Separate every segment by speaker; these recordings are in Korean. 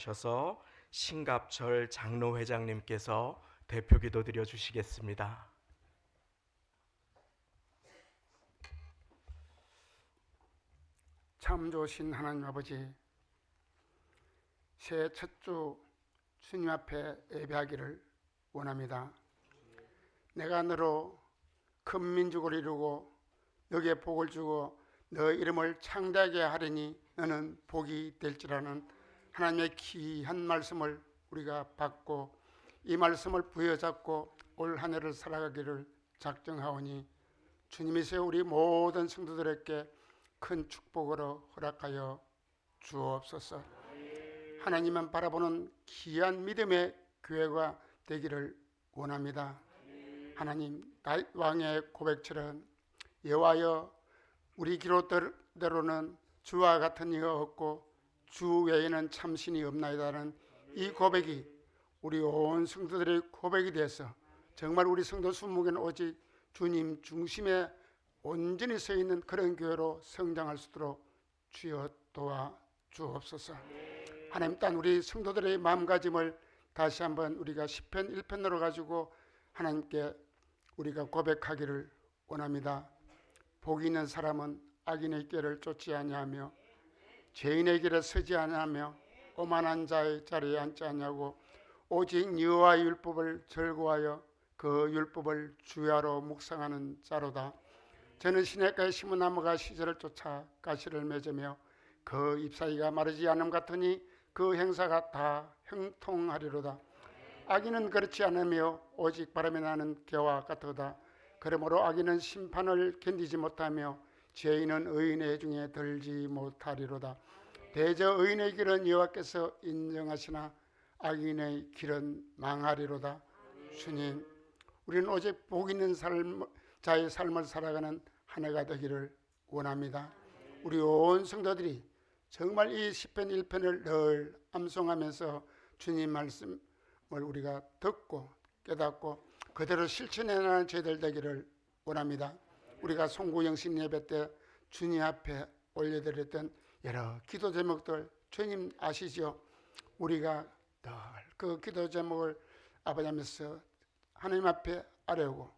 Speaker 1: 셔서 신갑철 장로회장님께서 대표기도 드려 주시겠습니다.
Speaker 2: 참 좋으신 하나님 아버지, 새해 첫 주 주님 앞에 예배하기를 원합니다. 내가 너로 큰 민족을 이루고 너에게 복을 주고 너 이름을 창대하게 하리니 너는 복이 될지라는 하나님의 귀한 말씀을 우리가 받고 이 말씀을 부여잡고 올 한 해를 살아가기를 작정하오니 주님이세요 우리 모든 성도들에게 큰 축복으로 허락하여 주옵소서. 하나님만 바라보는 귀한 믿음의 교회가 되기를 원합니다. 하나님, 다윗 왕의 고백처럼 여호와여 우리 기록대로는 주와 같은 이가 없고 주 외에는 참신이 없나이다라는 이 고백이 우리 온 성도들의 고백이 돼서 정말 우리 성도 수목에는 오직 주님 중심에 온전히 서 있는 그런 교회로 성장할 수 있도록 주여 도와 주옵소서. 하나님 땅 우리 성도들의 마음가짐을 다시 한번 우리가 시편 1편으로 가지고 하나님께 우리가 고백하기를 원합니다. 복이 있는 사람은 악인의 길을 쫓지 아니하며 죄인의 길에 서지 아니하며 오만한 자의 자리에 앉지 아니하고 오직 여호와의 율법을 즐거워하여 그 율법을 주야로 묵상하는 자로다. 저는 시냇가에 심은 나무가 시절을 쫓아 가시를 맺으며 그 잎사귀가 마르지 않음 같으니 그 행사가 다 형통하리로다. 악인은 그렇지 않으며 오직 바람이 나는 개와 같으다. 그러므로 악인은 심판을 견디지 못하며 죄인은 의인의 중에 들지 못하리로다. 대저 의인의 길은 여호와께서 인정하시나 악인의 길은 망하리로다. 주님, 우리는 오직 복 있는 자의 삶을 살아가는 한 해가 되기를 원합니다. 우리 온 성도들이 정말 이 시편 1편을 늘 암송하면서 주님 말씀을 우리가 듣고 깨닫고 그대로 실천해나가는 저희들 되기를 원합니다. 우리가 송구영신 예배 때 주님 앞에 올려드렸던 여러 기도 제목들 주님 아시죠? 우리가 늘 그 기도 제목을 아버지 하면서 하나님 앞에 아뢰고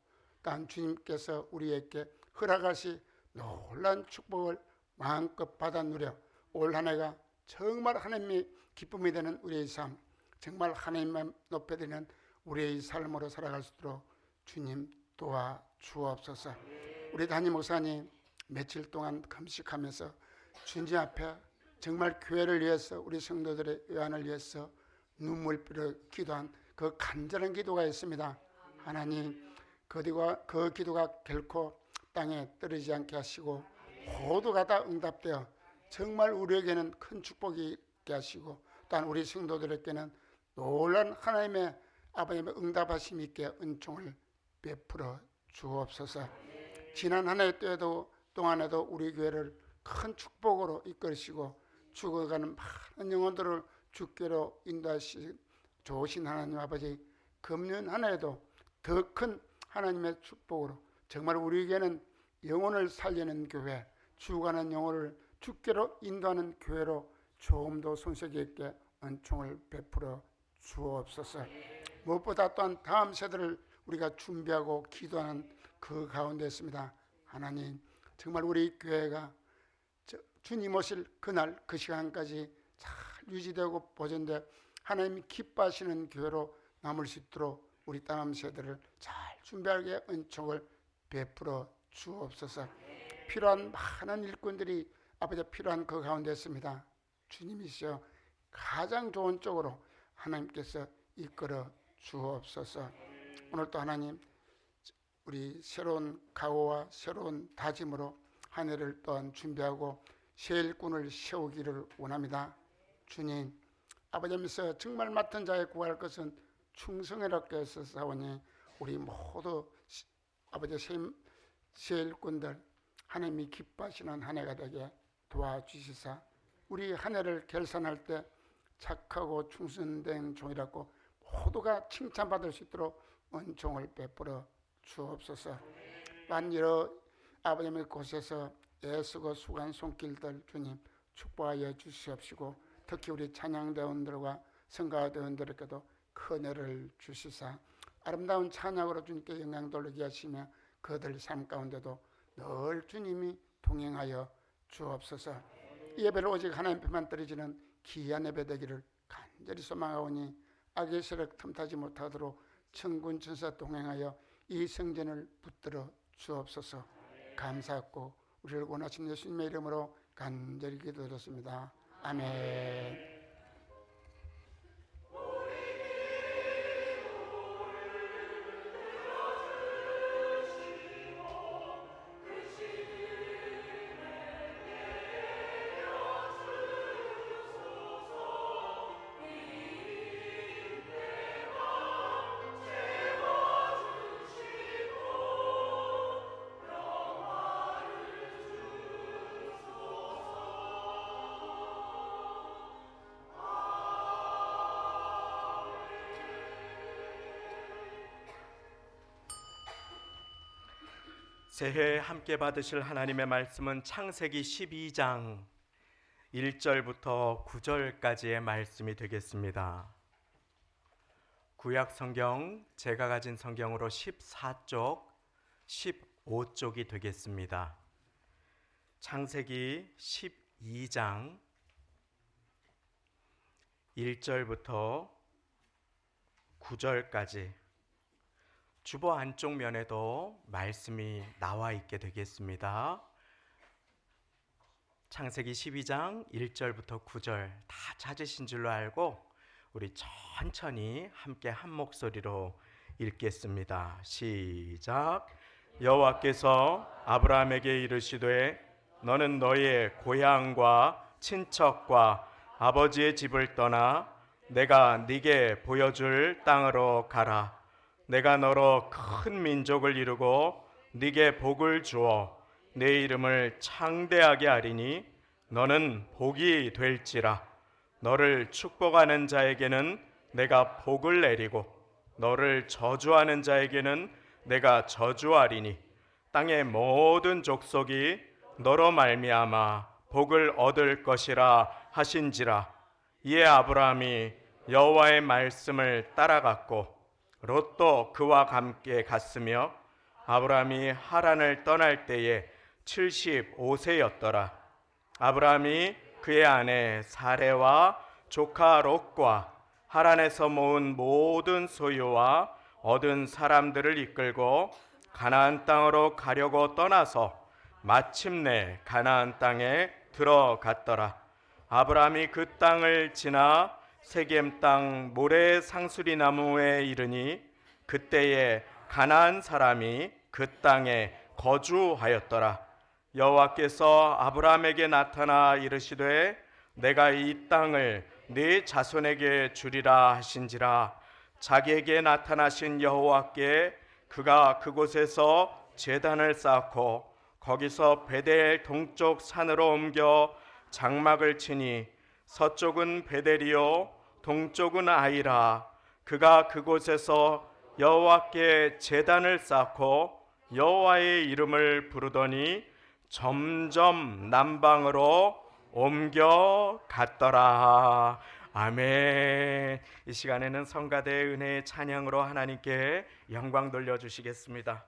Speaker 2: 또 주님께서 우리에게 허락하시 놀라운 축복을 마음껏 받아 누려 올 한 해가 정말 하나님의 기쁨이 되는 우리의 삶, 정말 하나님만 높여드리는 우리의 삶으로 살아갈 수 있도록 주님 도와 주옵소서. 우리 담임 목사님 며칠 동안 금식하면서 주님 앞에 정말 교회를 위해서 우리 성도들의 의안을 위해서 눈물흘려 기도한 그 간절한 기도가 있습니다. 하나님, 그 기도가 결코 땅에 떨어지지 않게 하시고 모두가 다 응답되어 정말 우리에게는 큰 축복이 있게 하시고 또한 우리 성도들에게는 놀라운 하나님의 아버님의 응답하심 있게 은총을 베풀어 주옵소서. 지난 한 해 동안에도 우리 교회를 큰 축복으로 이끌으시고 죽어가는 많은 영혼들을 주께로 인도하신 좋으신 하나님 아버지, 금년 한 해에도 더 큰 하나님의 축복으로 정말 우리에게는 영혼을 살리는 교회, 죽어가는 영혼을 주께로 인도하는 교회로 조금 더 손색이 있게 은총을 베풀어 주옵소서. 무엇보다 또한 다음 세대를 우리가 준비하고 기도하는 그 가운데 있습니다. 하나님, 정말 우리 교회가 주님 오실 그날 그 시간까지 잘 유지되고 보존돼 하나님이 기뻐하시는 교회로 남을 수 있도록 우리 다음 세대를 잘 준비하게 은총을 베풀어 주옵소서. 필요한 많은 일꾼들이 아버지 필요한 그 가운데 있습니다. 주님이시여 가장 좋은 쪽으로 하나님께서 이끌어 주옵소서. 오늘 또 하나님 우리 새로운 각오와 새로운 다짐으로 한 해를 또한 준비하고 새 일꾼을 세우기를 원합니다. 주님, 아버지면서 정말 맡은 자에 구할 것은 충성스럽게 했사오니 우리 모두 아버지 새 일꾼들 하나님이 기뻐하시는 한 해가 되게 도와주시사 우리 한 해를 결산할 때 착하고 충성된 종이라고 모두가 칭찬받을 수 있도록 은총을 베풀어 주옵소서. 만 여러 아버님의 곳에서 애쓰고 수고한 손길들 주님 축복하여 주시옵시고 특히 우리 찬양대원들과 성가대원들에게도 큰 은혜를 주시사 아름다운 찬양으로 주님께 영광 돌리게 하시며 그들 삶 가운데도 늘 주님이 동행하여 주옵소서. 이 예배를 오직 하나님 앞에만 드리지는 귀한 예배 되기를 간절히 소망하오니 악의 세력 틈타지 못하도록 천군 천사 동행하여 이 성전을 붙들어 주옵소서. 감사하고 우리를 원하시는 예수님의 이름으로 간절히 기도드렸습니다. 아멘.
Speaker 1: 새해 함께 받으실 하나님의 말씀은 창세기 12장 1절부터 9절까지의 말씀이 되겠습니다. 구약 성경 제가 가진 성경으로 14쪽, 15쪽이 되겠습니다. 창세기 12장 1절부터 9절까지 주보 안쪽 면에도 말씀이 나와 있게 되겠습니다. 창세기 12장 1절부터 9절 다 찾으신 줄로 알고 우리 천천히 함께 한 목소리로 읽겠습니다. 시작. 여호와께서 아브라함에게 이르시되 너는 너의 고향과 친척과 아버지의 집을 떠나 내가 네게 보여줄 땅으로 가라. 내가 너로 큰 민족을 이루고 네게 복을 주어 내 이름을 창대하게 하리니 너는 복이 될지라. 너를 축복하는 자에게는 내가 복을 내리고 너를 저주하는 자에게는 내가 저주하리니 땅의 모든 족속이 너로 말미암아 복을 얻을 것이라 하신지라. 이에 아브라함이 여호와의 말씀을 따라갔고 롯도 그와 함께 갔으며 아브라함이 하란을 떠날 때에 75세였더라. 아브라함이 그의 아내 사레와 조카 롯과 하란에서 모은 모든 소유와 얻은 사람들을 이끌고 가나안 땅으로 가려고 떠나서 마침내 가나안 땅에 들어갔더라. 아브라함이 그 땅을 지나 세겜 땅 모래 상수리 나무에 이르니 그때에 가나안 사람이 그 땅에 거주하였더라. 여호와께서 아브라함에게 나타나 이르시되 내가 이 땅을 네 자손에게 주리라 하신지라. 자기에게 나타나신 여호와께 그가 그곳에서 제단을 쌓고 거기서 베델 동쪽 산으로 옮겨 장막을 치니 서쪽은 베델이요 동쪽은 아이라. 그가 그곳에서 여호와께 제단을 쌓고 여호와의 이름을 부르더니 점점 남방으로 옮겨갔더라. 아멘. 이 시간에는 성가대의 은혜의 찬양으로 하나님께 영광 돌려주시겠습니다.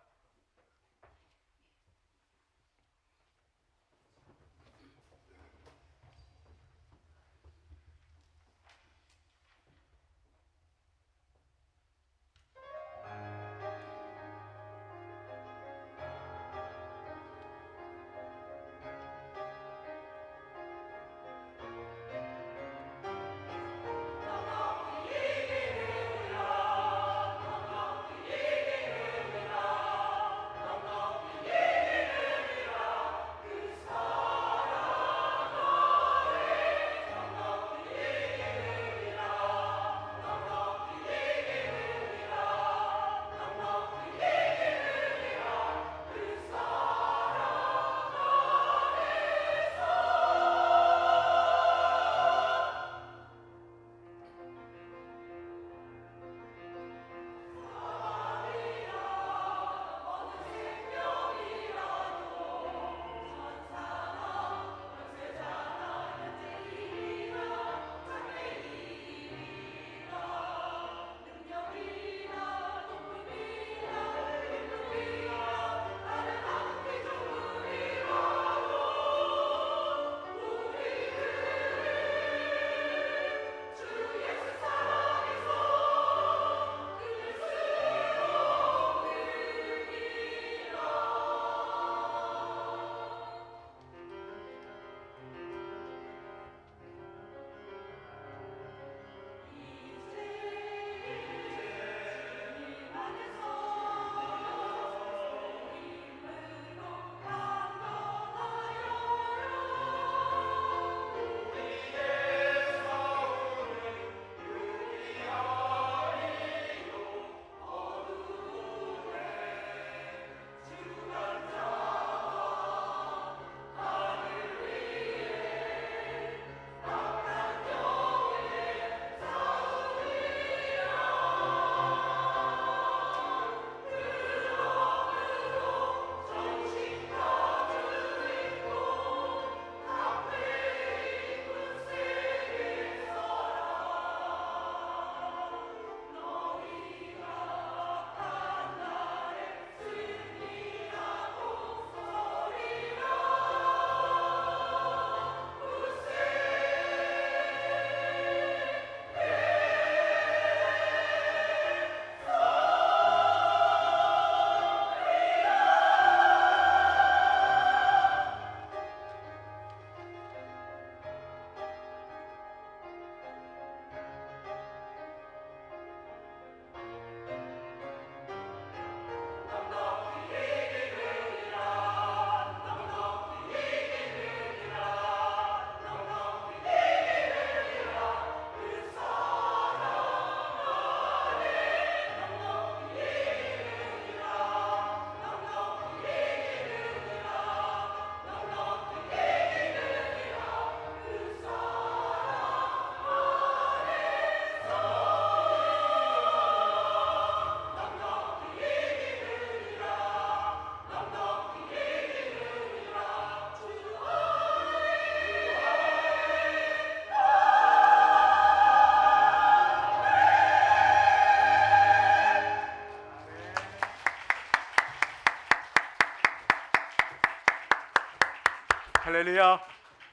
Speaker 1: 할렐루야.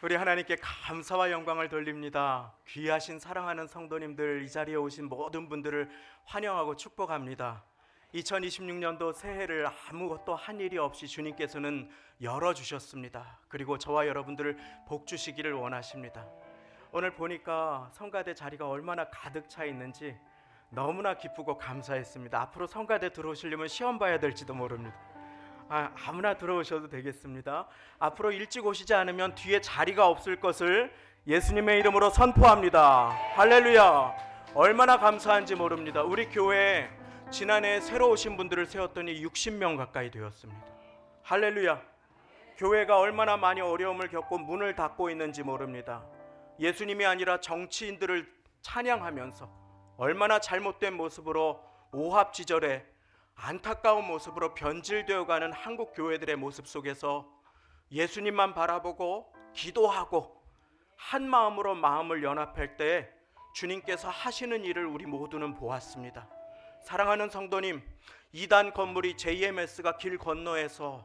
Speaker 1: 우리 하나님께 감사와 영광을 돌립니다. 귀하신 사랑하는 성도님들, 이 자리에 오신 모든 분들을 환영하고 축복합니다. 2026년도 새해를 아무것도 한 일이 없이 주님께서는 열어주셨습니다. 그리고 저와 여러분들을 복 주시기를 원하십니다. 오늘 보니까 성가대 자리가 얼마나 가득 차 있는지 너무나 기쁘고 감사했습니다. 앞으로 성가대 들어오시려면 시험 봐야 될지도 모릅니다. 아무나 들어오셔도 되겠습니다. 앞으로 일찍 오시지 않으면 뒤에 자리가 없을 것을 예수님의 이름으로 선포합니다. 할렐루야. 얼마나 감사한지 모릅니다. 우리 교회에 지난해 새로 오신 분들을 세웠더니 60명 가까이 되었습니다. 할렐루야. 교회가 얼마나 많이 어려움을 겪고 문을 닫고 있는지 모릅니다. 예수님이 아니라 정치인들을 찬양하면서 얼마나 잘못된 모습으로 오합지졸에 안타까운 모습으로 변질되어가는 한국 교회들의 모습 속에서 예수님만 바라보고 기도하고 한 마음으로 마음을 연합할 때 주님께서 하시는 일을 우리 모두는 보았습니다. 사랑하는 성도님, 2단 건물이 JMS가 길 건너에서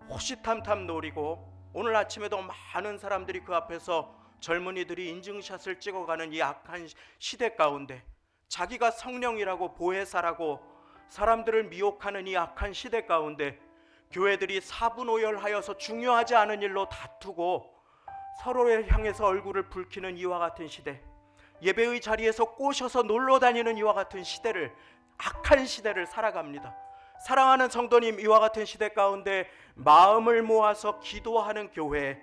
Speaker 1: 호시탐탐 노리고 오늘 아침에도 많은 사람들이 그 앞에서 젊은이들이 인증샷을 찍어가는 이 악한 시대 가운데 자기가 성령이라고 보혜사라고 사람들을 미혹하는 이 악한 시대 가운데 교회들이 사분오열하여서 중요하지 않은 일로 다투고 서로를 향해서 얼굴을 붉히는 이와 같은 시대, 예배의 자리에서 꼬셔서 놀러 다니는 이와 같은 시대를, 악한 시대를 살아갑니다. 사랑하는 성도님, 이와 같은 시대 가운데 마음을 모아서 기도하는 교회,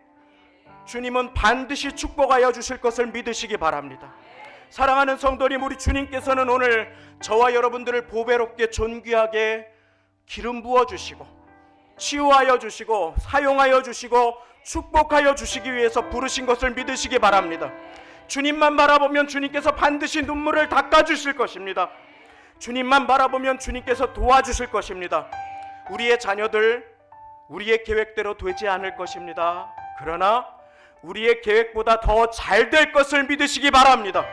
Speaker 1: 주님은 반드시 축복하여 주실 것을 믿으시기 바랍니다. 사랑하는 성도님, 우리 주님께서는 오늘 저와 여러분들을 보배롭게 존귀하게 기름 부어 주시고 치유하여 주시고 사용하여 주시고 축복하여 주시기 위해서 부르신 것을 믿으시기 바랍니다. 주님만 바라보면 주님께서 반드시 눈물을 닦아 주실 것입니다. 주님만 바라보면 주님께서 도와주실 것입니다. 우리의 자녀들, 우리의 계획대로 되지 않을 것입니다. 그러나 우리의 계획보다 더 잘 될 것을 믿으시기 바랍니다.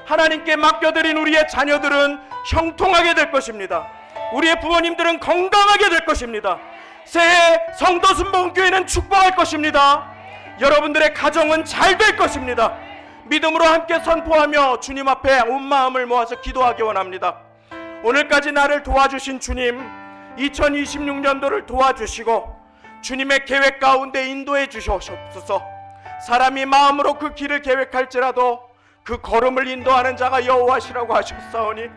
Speaker 1: 하나님께 맡겨드린 우리의 자녀들은 형통하게 될 것입니다. 우리의 부모님들은 건강하게 될 것입니다. 새해 성도순복음교회는 축복할 것입니다. 여러분들의 가정은 잘 될 것입니다. 믿음으로 함께 선포하며 주님 앞에 온 마음을 모아서 기도하기 원합니다. 오늘까지 나를 도와주신 주님, 2026년도를 도와주시고 주님의 계획 가운데 인도해 주시옵소서. 사람이 마음으로 그 길을 계획할지라도 그 걸음을 인도하는 자가 여호와시라고 하셨사오니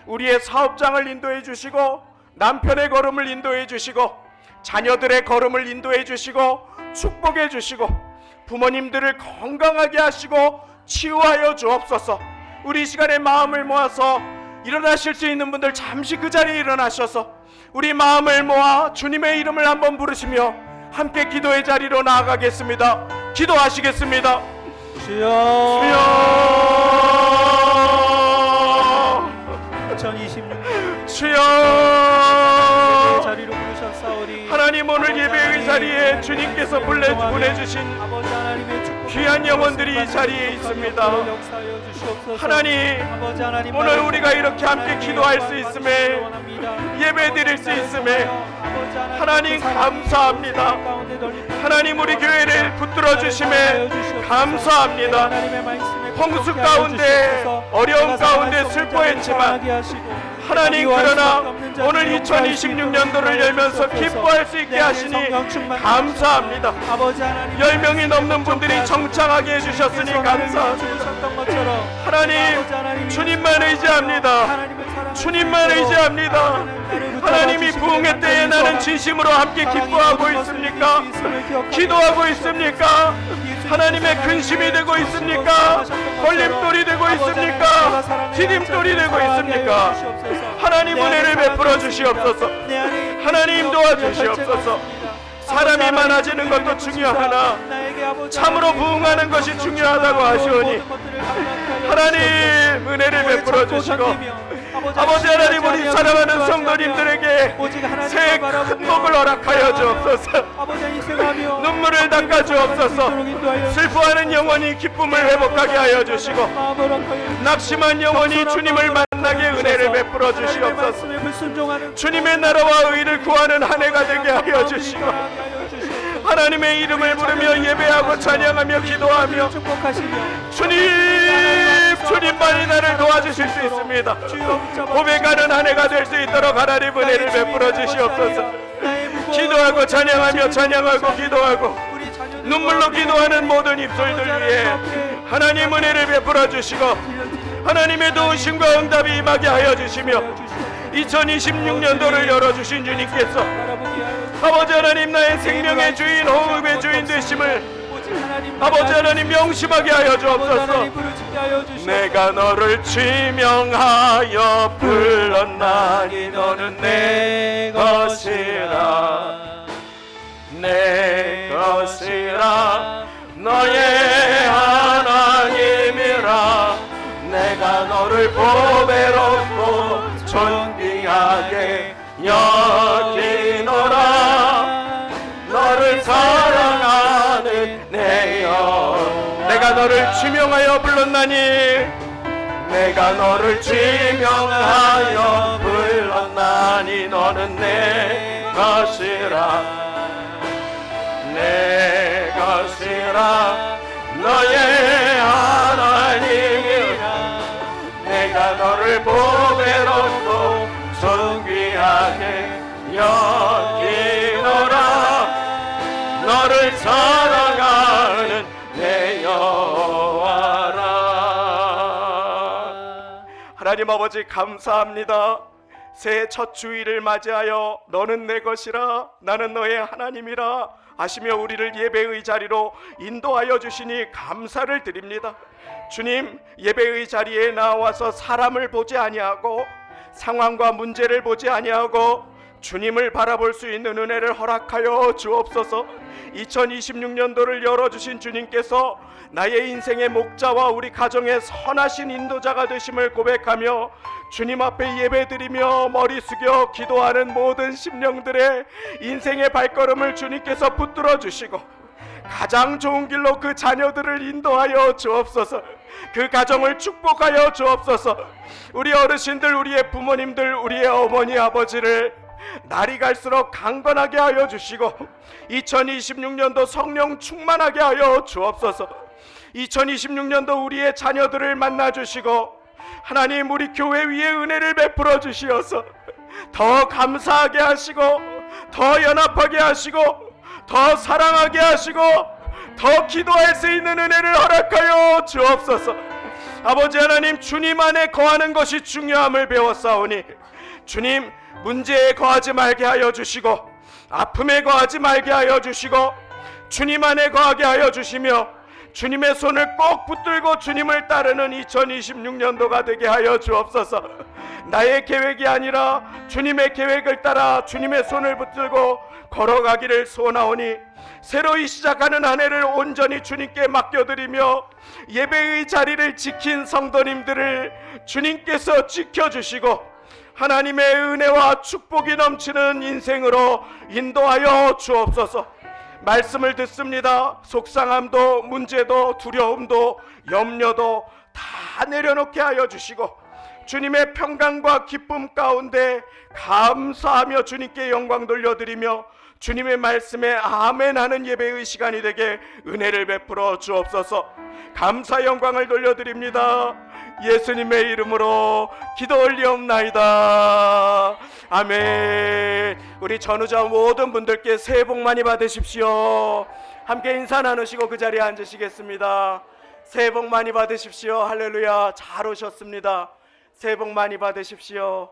Speaker 1: 우리의 사업장을 인도해 주시고 남편의 걸음을 인도해 주시고 자녀들의 걸음을 인도해 주시고 축복해 주시고 부모님들을 건강하게 하시고 치유하여 주옵소서. 우리 이 시간에 마음을 모아서 일어나실 수 있는 분들 잠시 그 자리에 일어나셔서 우리 마음을 모아 주님의 이름을 한번 부르시며 함께 기도의 자리로 나아가겠습니다. 기도하시겠습니다.
Speaker 3: 주여,
Speaker 1: 주여,
Speaker 3: 2026년
Speaker 1: 주여,
Speaker 3: 자리로 부르셨사오니
Speaker 1: 하나님, 오늘 예배의 자리에 주님께서 보내주신
Speaker 3: 아버지 하나님의 축복
Speaker 1: 귀한 영혼들이 이 자리에 있습니다.
Speaker 3: 역사하여 주시옵소서.
Speaker 1: 하나님,
Speaker 3: 아버지 하나님,
Speaker 1: 오늘 우리가 이렇게 함께 기도할 수 있음에
Speaker 3: 원합니다.
Speaker 1: 예배 드릴 수 있음에 하나님 감사합니다. 하나님, 우리 교회를 붙들어 주심에 감사합니다. 홍수 가운데 어려움 가운데 슬퍼했지만 하나님, 그러나 오늘 2026년도를 열면서 기뻐할 수 있게 하시니 감사합니다. 10명이 넘는 분들이 정착하게 해주셨으니 감사합니다. 하나님, 주님만 의지합니다. 주님만 의지합니다. 하나님이 부흥의 때에 나는 진심으로 함께 기뻐하고 있습니까? 기도하고 있습니까? 하나님의 근심이 되고 있습니까? 걸림돌이 되고 있습니까? 디딤돌이 되고 있습니까? 하나님, 은혜를 베풀어 주시옵소서. 하나님, 도와주시옵소서. 사람이 많아지는 것도 중요하나 참으로 부흥하는 것이 중요하다고 하시오니 하나님, 은혜를 베풀어 주시고 아버지 하나님, 우리 사랑하는 성도님들에게 새해 큰 복을 허락하여 주옵소서. 눈물을 닦아 주옵소서. 슬퍼하는 영혼이 기쁨을 회복하게 하여 주시고 낙심한 영혼이 주님을 만나게 은혜를 베풀어 주시옵소서. 주님의 나라와 의를 구하는 한 해가 되게 하여 주시고 하나님의 이름을 부르며 예배하고 찬양하며 기도하며
Speaker 3: 축복하시며
Speaker 1: 주님만이 나를 도와주실 수 있습니다. 고백하는 한 해가 될 수 있도록 하나님 은혜를 베풀어 주시옵소서. 기도하고 찬양하고 기도하고 눈물로 기도하는 모든 입술들 위해 하나님 은혜를 베풀어 주시고 하나님의 도우심과 응답이 임하게 하여 주시며 2026년도를 열어주신 주님께서 아버지 하나님 나의 생명의 주인 호흡의 주인 되심을 아버지 하나님 명심하게 하여 주옵소서. 내가 너를 지명하여 불렀나니 너는 내 것이라 내 것이라 너의 하나님이라 내가 너를 보배롭고 존귀하게 여기노라 너를 사랑하는 내 영 내가 너를 지명하여 불렀나니 내가 너를 지명하여 불렀나니 너는 내 것이라 내 것이라 너의 하나님이라 내가 너를 보배롭고 존귀하게 여기노라 너를 사랑하는 내 여호와라. 하나님 아버지 감사합니다. 새해 첫 주일을 맞이하여 너는 내 것이라 나는 너의 하나님이라 하시며 우리를 예배의 자리로 인도하여 주시니 감사를 드립니다. 주님, 예배의 자리에 나와서 사람을 보지 아니하고 상황과 문제를 보지 아니하고 주님을 바라볼 수 있는 은혜를 허락하여 주옵소서. 2026년도를 열어주신 주님께서 나의 인생의 목자와 우리 가정의 선하신 인도자가 되심을 고백하며 주님 앞에 예배드리며 머리 숙여 기도하는 모든 심령들의 인생의 발걸음을 주님께서 붙들어 주시고 가장 좋은 길로 그 자녀들을 인도하여 주옵소서. 그 가정을 축복하여 주옵소서. 우리 어르신들, 우리의 부모님들, 우리의 어머니 아버지를 날이 갈수록 강건하게 하여 주시고 2026년도 성령 충만하게 하여 주옵소서. 2026년도 우리의 자녀들을 만나 주시고 하나님 우리 교회 위에 은혜를 베풀어 주시어서 더 감사하게 하시고 더 연합하게 하시고 더 사랑하게 하시고 더 기도할 수 있는 은혜를 허락하여 주옵소서. 아버지 하나님, 주님 안에 거하는 것이 중요함을 배웠사오니 주님, 문제에 거하지 말게 하여 주시고 아픔에 거하지 말게 하여 주시고 주님 안에 거하게 하여 주시며 주님의 손을 꼭 붙들고 주님을 따르는 2026년도가 되게 하여 주옵소서. 나의 계획이 아니라 주님의 계획을 따라 주님의 손을 붙들고 걸어가기를 소원하오니 새로이 시작하는 한 해를 온전히 주님께 맡겨드리며 예배의 자리를 지킨 성도님들을 주님께서 지켜주시고 하나님의 은혜와 축복이 넘치는 인생으로 인도하여 주옵소서. 말씀을 듣습니다. 속상함도 문제도 두려움도 염려도 다 내려놓게 하여 주시고 주님의 평강과 기쁨 가운데 감사하며 주님께 영광 돌려드리며 주님의 말씀에 아멘 하는 예배의 시간이 되게 은혜를 베풀어 주옵소서. 감사 영광을 돌려드립니다. 예수님의 이름으로 기도 올리옵나이다. 아멘. 우리 전우자 모든 분들께 새해 복 많이 받으십시오. 함께 인사 나누시고 그 자리에 앉으시겠습니다. 새해 복 많이 받으십시오. 할렐루야. 잘 오셨습니다. 새해 복 많이 받으십시오.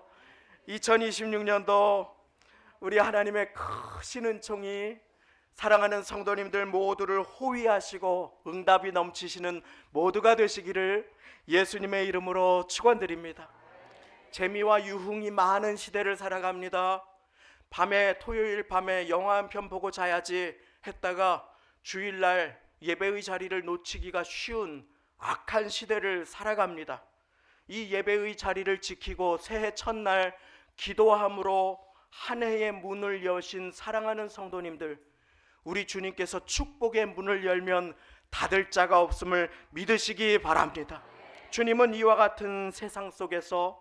Speaker 1: 2026년도 우리 하나님의 크신 은총이 사랑하는 성도님들 모두를 호위하시고 응답이 넘치시는 모두가 되시기를 예수님의 이름으로 축원드립니다. 재미와 유흥이 많은 시대를 살아갑니다. 밤에 토요일 밤에 영화 한 편 보고 자야지 했다가 주일날 예배의 자리를 놓치기가 쉬운 악한 시대를 살아갑니다. 이 예배의 자리를 지키고 새해 첫날 기도함으로 한 해의 문을 여신 사랑하는 성도님들, 우리 주님께서 축복의 문을 열면 닫을 자가 없음을 믿으시기 바랍니다. 주님은 이와 같은 세상 속에서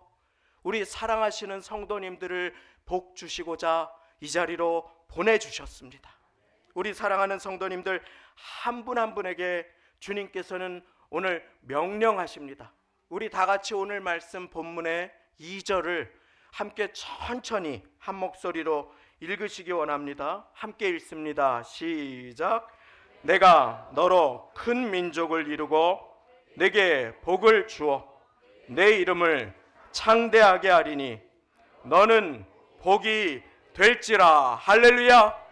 Speaker 1: 우리 사랑하시는 성도님들을 복 주시고자 이 자리로 보내주셨습니다. 우리 사랑하는 성도님들 한 분 한 분에게 주님께서는 오늘 명령하십니다. 우리 다 같이 오늘 말씀 본문의 2절을 함께 천천히 한 목소리로 읽으시기 원합니다. 함께 읽습니다. 시작. 내가 너로 큰 민족을 이루고 내게 복을 주어 내 이름을 창대하게 하리니 너는 복이 될지라. 할렐루야.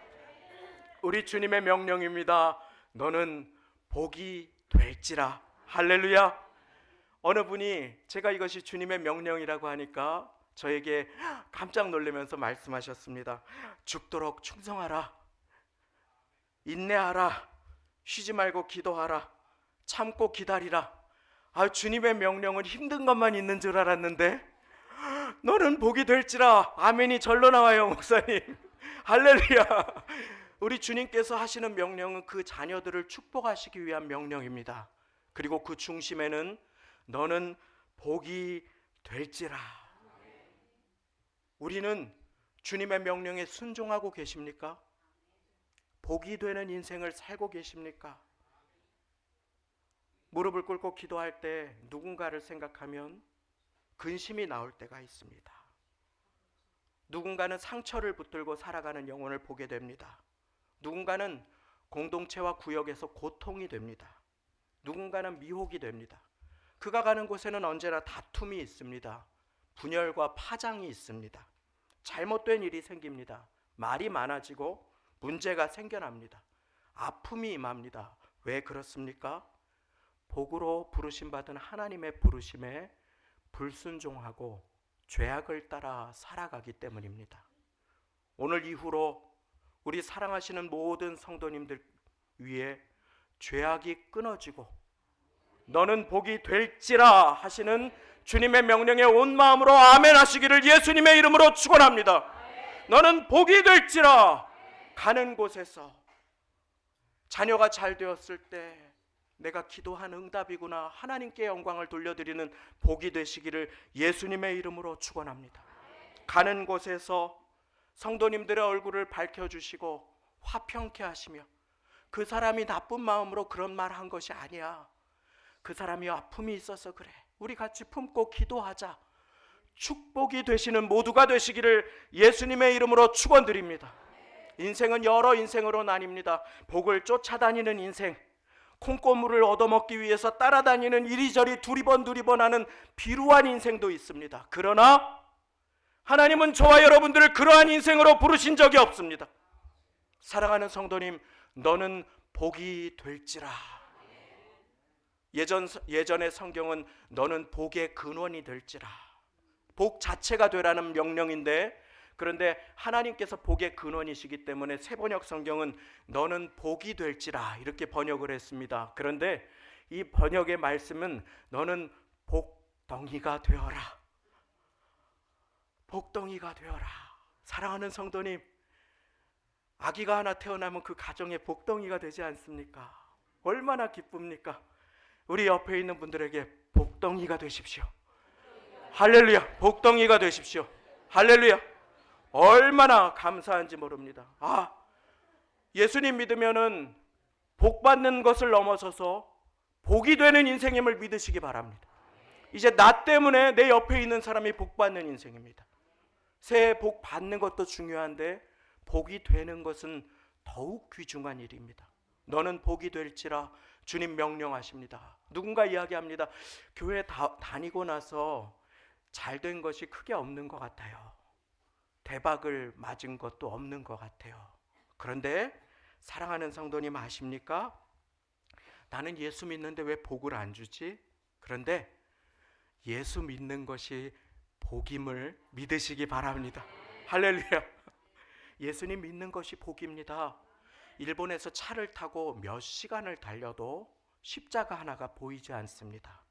Speaker 1: 우리 주님의 명령입니다. 너는 복이 될지라. 할렐루야. 어느 분이 제가 이것이 주님의 명령이라고 하니까 저에게 깜짝 놀라면서 말씀하셨습니다. 죽도록 충성하라, 인내하라, 쉬지 말고 기도하라, 참고 기다리라. 주님의 명령은 힘든 것만 있는 줄 알았는데 너는 복이 될지라. 아멘이 절로 나와요, 목사님. 할렐루야. 우리 주님께서 하시는 명령은 그 자녀들을 축복하시기 위한 명령입니다. 그리고 그 중심에는 너는 복이 될지라. 우리는 주님의 명령에 순종하고 계십니까? 복이 되는 인생을 살고 계십니까? 무릎을 꿇고 기도할 때 누군가를 생각하면 근심이 나올 때가 있습니다. 누군가는 상처를 붙들고 살아가는 영혼을 보게 됩니다. 누군가는 공동체와 구역에서 고통이 됩니다. 누군가는 미혹이 됩니다. 그가 가는 곳에는 언제나 다툼이 있습니다. 분열과 파장이 있습니다. 잘못된 일이 생깁니다. 말이 많아지고 문제가 생겨납니다. 아픔이 임합니다. 왜 그렇습니까? 복으로 부르심 받은 하나님의 부르심에 불순종하고 죄악을 따라 살아가기 때문입니다. 오늘 이후로 우리 사랑하시는 모든 성도님들 위에 죄악이 끊어지고 너는 복이 될지라 하시는 주님의 명령에 온 마음으로 아멘 하시기를 예수님의 이름으로 축원합니다. 너는 복이 될지라. 가는 곳에서 자녀가 잘 되었을 때 내가 기도한 응답이구나, 하나님께 영광을 돌려드리는 복이 되시기를 예수님의 이름으로 축원합니다. 가는 곳에서 성도님들의 얼굴을 밝혀주시고 화평케 하시며 그 사람이 나쁜 마음으로 그런 말 한 것이 아니야, 그 사람이 아픔이 있어서 그래, 우리 같이 품고 기도하자, 축복이 되시는 모두가 되시기를 예수님의 이름으로 축원드립니다. 인생은 여러 인생으로 나뉩니다. 복을 쫓아다니는 인생, 콩고물을 얻어먹기 위해서 따라다니는 이리저리 두리번 하는 비루한 인생도 있습니다. 그러나 하나님은 저와 여러분들을 그러한 인생으로 부르신 적이 없습니다. 사랑하는 성도님, 너는 복이 될지라. 예전의 성경은 너는 복의 근원이 될지라, 복 자체가 되라는 명령인데, 그런데 하나님께서 복의 근원이시기 때문에 새번역 성경은 너는 복이 될지라 이렇게 번역을 했습니다. 그런데 이 번역의 말씀은 너는 복덩이가 되어라, 복덩이가 되어라. 사랑하는 성도님, 아기가 하나 태어나면 그 가정에 복덩이가 되지 않습니까? 얼마나 기쁩니까? 우리 옆에 있는 분들에게 복덩이가 되십시오. 할렐루야. 복덩이가 되십시오. 할렐루야. 얼마나 감사한지 모릅니다. 예수님 믿으면은 복 받는 것을 넘어서서 복이 되는 인생임을 믿으시기 바랍니다. 이제 나 때문에 내 옆에 있는 사람이 복 받는 인생입니다. 새해 복 받는 것도 중요한데 복이 되는 것은 더욱 귀중한 일입니다. 너는 복이 될지라 주님 명령하십니다. 누군가 이야기합니다. 교회 다니고 나서 잘된 것이 크게 없는 것 같아요. 대박을 맞은 것도 없는 것 같아요. 그런데 사랑하는 성도님 아십니까? 나는 예수 믿는데 왜 복을 안 주지? 그런데 예수 믿는 것이 복임을 믿으시기 바랍니다. 할렐루야. 예수님 믿는 것이 복입니다. 일본에서 차를 타고 몇 시간을 달려도 십자가 하나가 보이지 않습니다.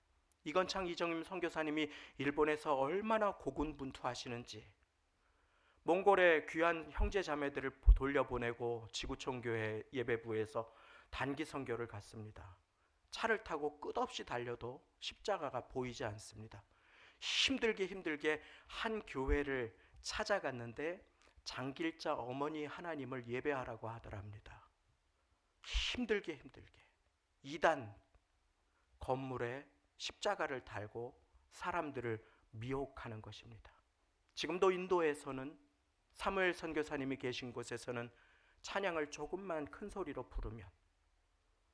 Speaker 1: 이건창 이정임 선교사님이 일본에서 얼마나 고군분투하시는지, 몽골의 귀한 형제 자매들을 돌려보내고 지구촌교회 예배부에서 단기 선교를 갔습니다. 차를 타고 끝없이 달려도 십자가가 보이지 않습니다. 힘들게 한 교회를 찾아갔는데 장길자 어머니 하나님을 예배하라고 하더랍니다. 힘들게 2단 건물에 십자가를 달고 사람들을 미혹하는 것입니다. 지금도 인도에서는 사무엘 선교사님이 계신 곳에서는 찬양을 조금만 큰 소리로 부르면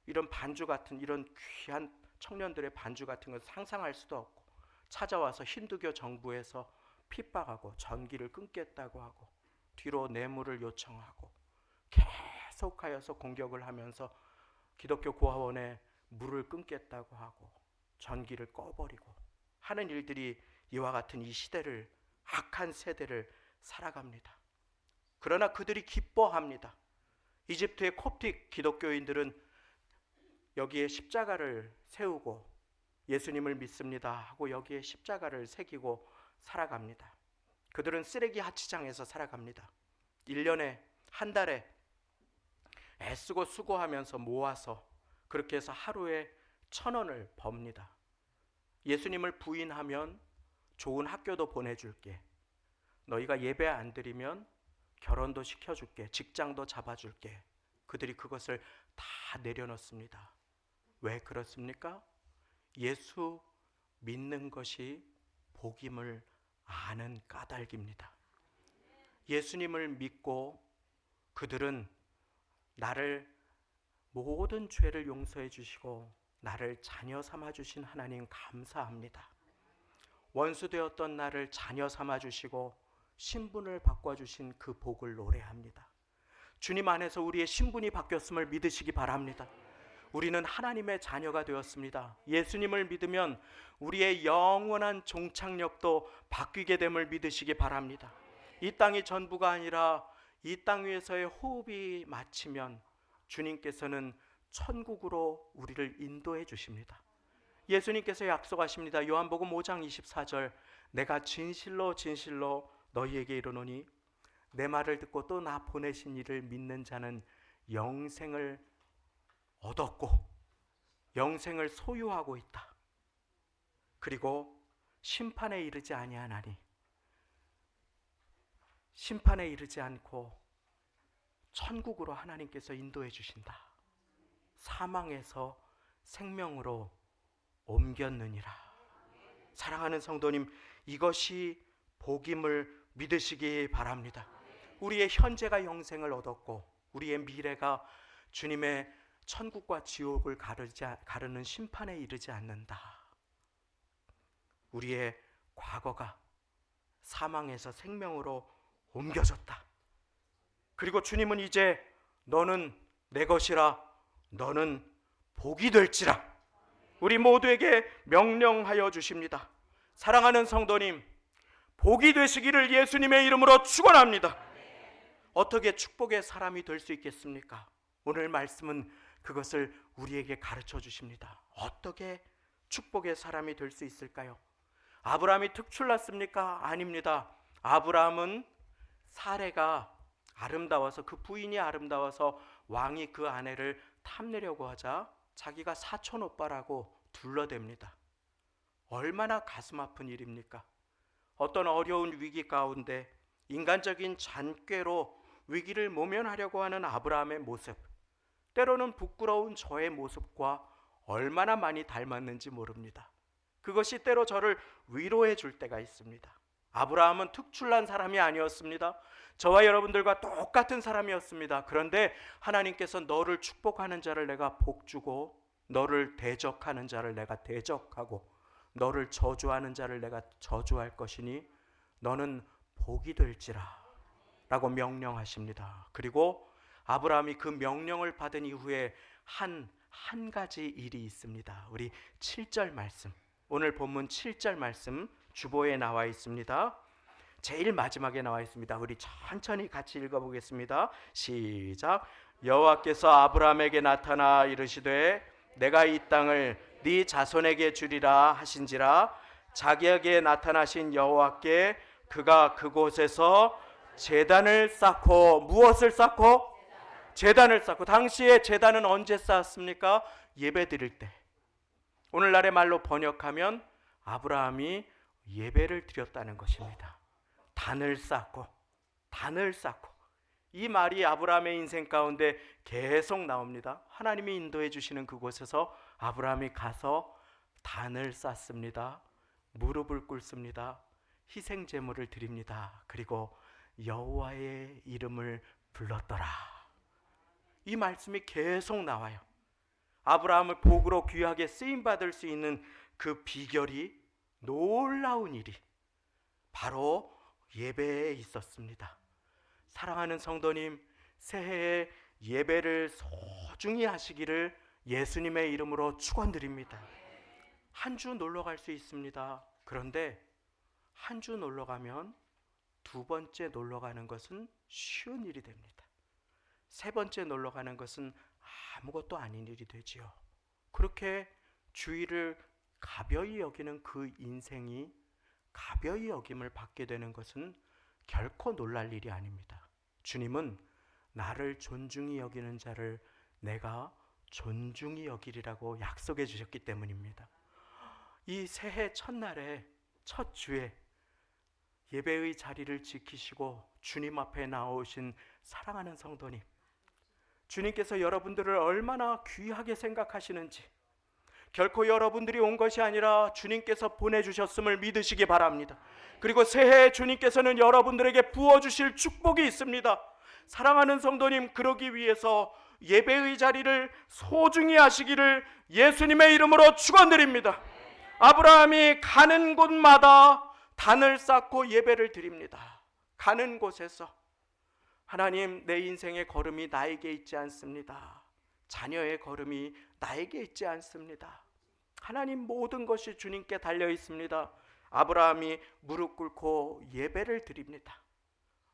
Speaker 1: 이런 반주 같은, 이런 귀한 청년들의 반주 같은 건 상상할 수도 없고, 찾아와서 힌두교 정부에서 핍박하고 전기를 끊겠다고 하고 뒤로 뇌물을 요청하고 계속하여서 공격을 하면서 기독교 고아원에 물을 끊겠다고 하고 전기를 꺼버리고 하는 일들이 이와 같은 이 시대를, 악한 세대를 살아갑니다. 그러나 그들이 기뻐합니다. 이집트의 콥틱 기독교인들은 여기에 십자가를 세우고 예수님을 믿습니다 하고 여기에 십자가를 새기고 살아갑니다. 그들은 쓰레기 하치장에서 살아갑니다. 1년에 한 달에 애쓰고 수고하면서 모아서 그렇게 해서 하루에 1,000원을 법니다. 예수님을 부인하면 좋은 학교도 보내줄게, 너희가 예배 안 드리면 결혼도 시켜줄게, 직장도 잡아줄게. 그들이 그것을 다 내려놓습니다. 왜 그렇습니까? 예수 믿는 것이 복임을 아는 까닭입니다. 예수님을 믿고 그들은 나를, 모든 죄를 용서해 주시고 나를 자녀 삼아 주신 하나님 감사합니다. 원수 되었던 나를 자녀 삼아 주시고 신분을 바꿔 주신 그 복을 노래합니다. 주님 안에서 우리의 신분이 바뀌었음을 믿으시기 바랍니다. 우리는 하나님의 자녀가 되었습니다. 예수님을 믿으면 우리의 영원한 종착역도 바뀌게 됨을 믿으시기 바랍니다. 이 땅이 전부가 아니라 이 땅 위에서의 호흡이 마치면 주님께서는 천국으로 우리를 인도해 주십니다. 예수님께서 약속하십니다. 요한복음 5장 24절, 내가 진실로 진실로 너희에게 이르노니 내 말을 듣고 또 나 보내신 이를 믿는 자는 영생을 얻었고 영생을 소유하고 있다. 그리고 심판에 이르지 아니하나니, 심판에 이르지 않고 천국으로 하나님께서 인도해 주신다. 사망에서 생명으로 옮겼느니라. 사랑하는 성도님, 이것이 복임을 믿으시기 바랍니다. 우리의 현재가 영생을 얻었고 우리의 미래가 주님의 천국과 지옥을 가르는 심판에 이르지 않는다. 우리의 과거가 사망에서 생명으로 옮겨졌다. 그리고 주님은 이제 너는 내 것이라, 너는 복이 될지라 우리 모두에게 명령하여 주십니다. 사랑하는 성도님, 복이 되시기를 예수님의 이름으로 축원합니다. 어떻게 축복의 사람이 될 수 있겠습니까? 오늘 말씀은 그것을 우리에게 가르쳐 주십니다. 어떻게 축복의 사람이 될 수 있을까요? 아브라함이 특출났습니까? 아닙니다. 아브라함은 사레가 아름다워서, 그 부인이 아름다워서 왕이 그 아내를 탐내려고 하자 자기가 사촌 오빠라고 둘러댑니다. 얼마나 가슴 아픈 일입니까? 어떤 어려운 위기 가운데 인간적인 잔꾀로 위기를 모면하려고 하는 아브라함의 모습, 때로는 부끄러운 저의 모습과 얼마나 많이 닮았는지 모릅니다. 그것이 때로 저를 위로해 줄 때가 있습니다. 아브라함은 특출난 사람이 아니었습니다. 저와 여러분들과 똑같은 사람이었습니다. 그런데 하나님께서 너를 축복하는 자를 내가 복주고 너를 대적하는 자를 내가 대적하고 너를 저주하는 자를 내가 저주할 것이니 너는 복이 될지라 라고 명령하십니다. 그리고 아브라함이 그 명령을 받은 이후에 한 가지 일이 있습니다. 우리 7절 말씀, 오늘 본문 7절 말씀 주보에 나와 있습니다. 제일 마지막에 나와 있습니다. 우리 천천히 같이 읽어보겠습니다. 시작. 여호와께서 아브라함에게 나타나 이르시되 내가 이 땅을 네 자손에게 주리라 하신지라. 자기에게 나타나신 여호와께 그가 그곳에서 제단을 쌓고, 무엇을 쌓고? 제단을 쌓고. 당시에 제단은 언제 쌓았습니까? 예배 드릴 때. 오늘날의 말로 번역하면 아브라함이 예배를 드렸다는 것입니다. 단을 쌓고 이 말이 아브라함의 인생 가운데 계속 나옵니다. 하나님이 인도해 주시는 그곳에서 아브라함이 가서 단을 쌓습니다. 무릎을 꿇습니다. 희생 제물을 드립니다. 그리고 여호와의 이름을 불렀더라. 이 말씀이 계속 나와요. 아브라함을 복으로 귀하게 쓰임 받을 수 있는 그 비결이, 놀라운 일이 바로 예배에 있었습니다. 사랑하는 성도님, 새해에 예배를 소중히 하시기를 예수님의 이름으로 축원드립니다. 한 주 놀러 갈 수 있습니다. 그런데 한 주 놀러 가면 두 번째 놀러 가는 것은 쉬운 일이 됩니다. 세 번째 놀러 가는 것은 아무것도 아닌 일이 되지요. 그렇게 주일을 가벼이 여기는 그 인생이 가벼이 여김을 받게 되는 것은 결코 놀랄 일이 아닙니다. 주님은 나를 존중히 여기는 자를 내가 존중히 여기리라고 약속해 주셨기 때문입니다. 이 새해 첫날에, 첫 주에 예배의 자리를 지키시고 주님 앞에 나오신 사랑하는 성도님, 주님께서 여러분들을 얼마나 귀하게 생각하시는지, 결코 여러분들이 온 것이 아니라 주님께서 보내주셨음을 믿으시기 바랍니다. 그리고 새해 주님께서는 여러분들에게 부어주실 축복이 있습니다. 사랑하는 성도님, 그러기 위해서 예배의 자리를 소중히 하시기를 예수님의 이름으로 축원드립니다. 아브라함이 가는 곳마다 단을 쌓고 예배를 드립니다. 가는 곳에서 하나님, 내 인생의 걸음이 나에게 있지 않습니다. 자녀의 걸음이 나에게 있지 않습니다. 하나님, 모든 것이 주님께 달려 있습니다. 아브라함이 무릎 꿇고 예배를 드립니다.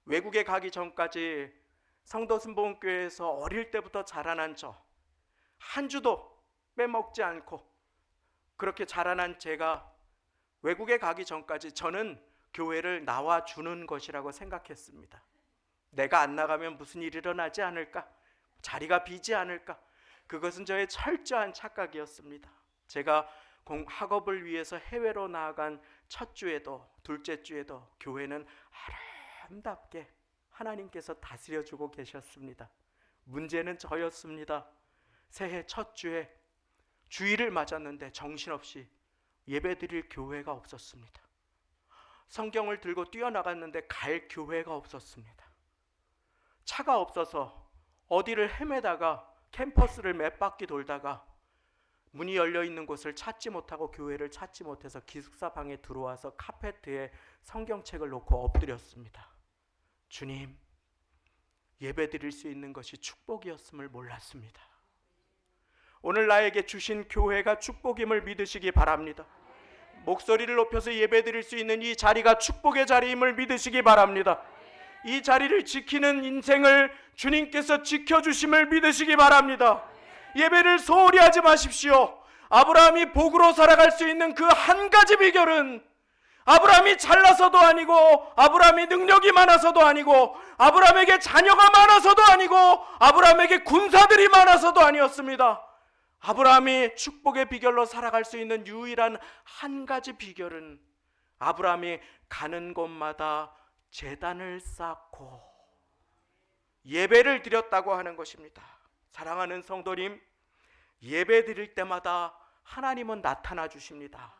Speaker 1: 외국에 가기 전까지 성도순복음교회에서 어릴 때부터 자라난 저, 한 주도 빼먹지 않고 그렇게 자라난 제가 외국에 가기 전까지 저는 교회를 나와주는 것이라고 생각했습니다. 내가 안 나가면 무슨 일이 일어나지 않을까? 자리가 비지 않을까? 그것은 저의 철저한 착각이었습니다. 제가 학업을 위해서 해외로 나아간 첫 주에도 둘째 주에도 교회는 아름답게 하나님께서 다스려주고 계셨습니다. 문제는 저였습니다. 새해 첫 주에 주일을 맞았는데 정신없이 예배드릴 교회가 없었습니다. 성경을 들고 뛰어나갔는데 갈 교회가 없었습니다. 차가 없어서 어디를 헤매다가 캠퍼스를 몇 바퀴 돌다가 문이 열려있는 곳을 찾지 못하고 교회를 찾지 못해서 기숙사 방에 들어와서 카페트에 성경책을 놓고 엎드렸습니다. 주님, 예배드릴 수 있는 것이 축복이었음을 몰랐습니다. 오늘 나에게 주신 교회가 축복임을 믿으시기 바랍니다. 목소리를 높여서 예배드릴 수 있는 이 자리가 축복의 자리임을 믿으시기 바랍니다. 이 자리를 지키는 인생을 주님께서 지켜주심을 믿으시기 바랍니다. 예배를 소홀히 하지 마십시오. 아브라함이 복으로 살아갈 수 있는 그 한 가지 비결은 아브라함이 잘나서도 아니고, 아브라함이 능력이 많아서도 아니고, 아브라함에게 자녀가 많아서도 아니고, 아브라함에게 군사들이 많아서도 아니었습니다. 아브라함이 축복의 비결로 살아갈 수 있는 유일한 한 가지 비결은 아브라함이 가는 곳마다 제단을 쌓고 예배를 드렸다고 하는 것입니다. 사랑하는 성도님, 예배 드릴 때마다 하나님은 나타나 주십니다.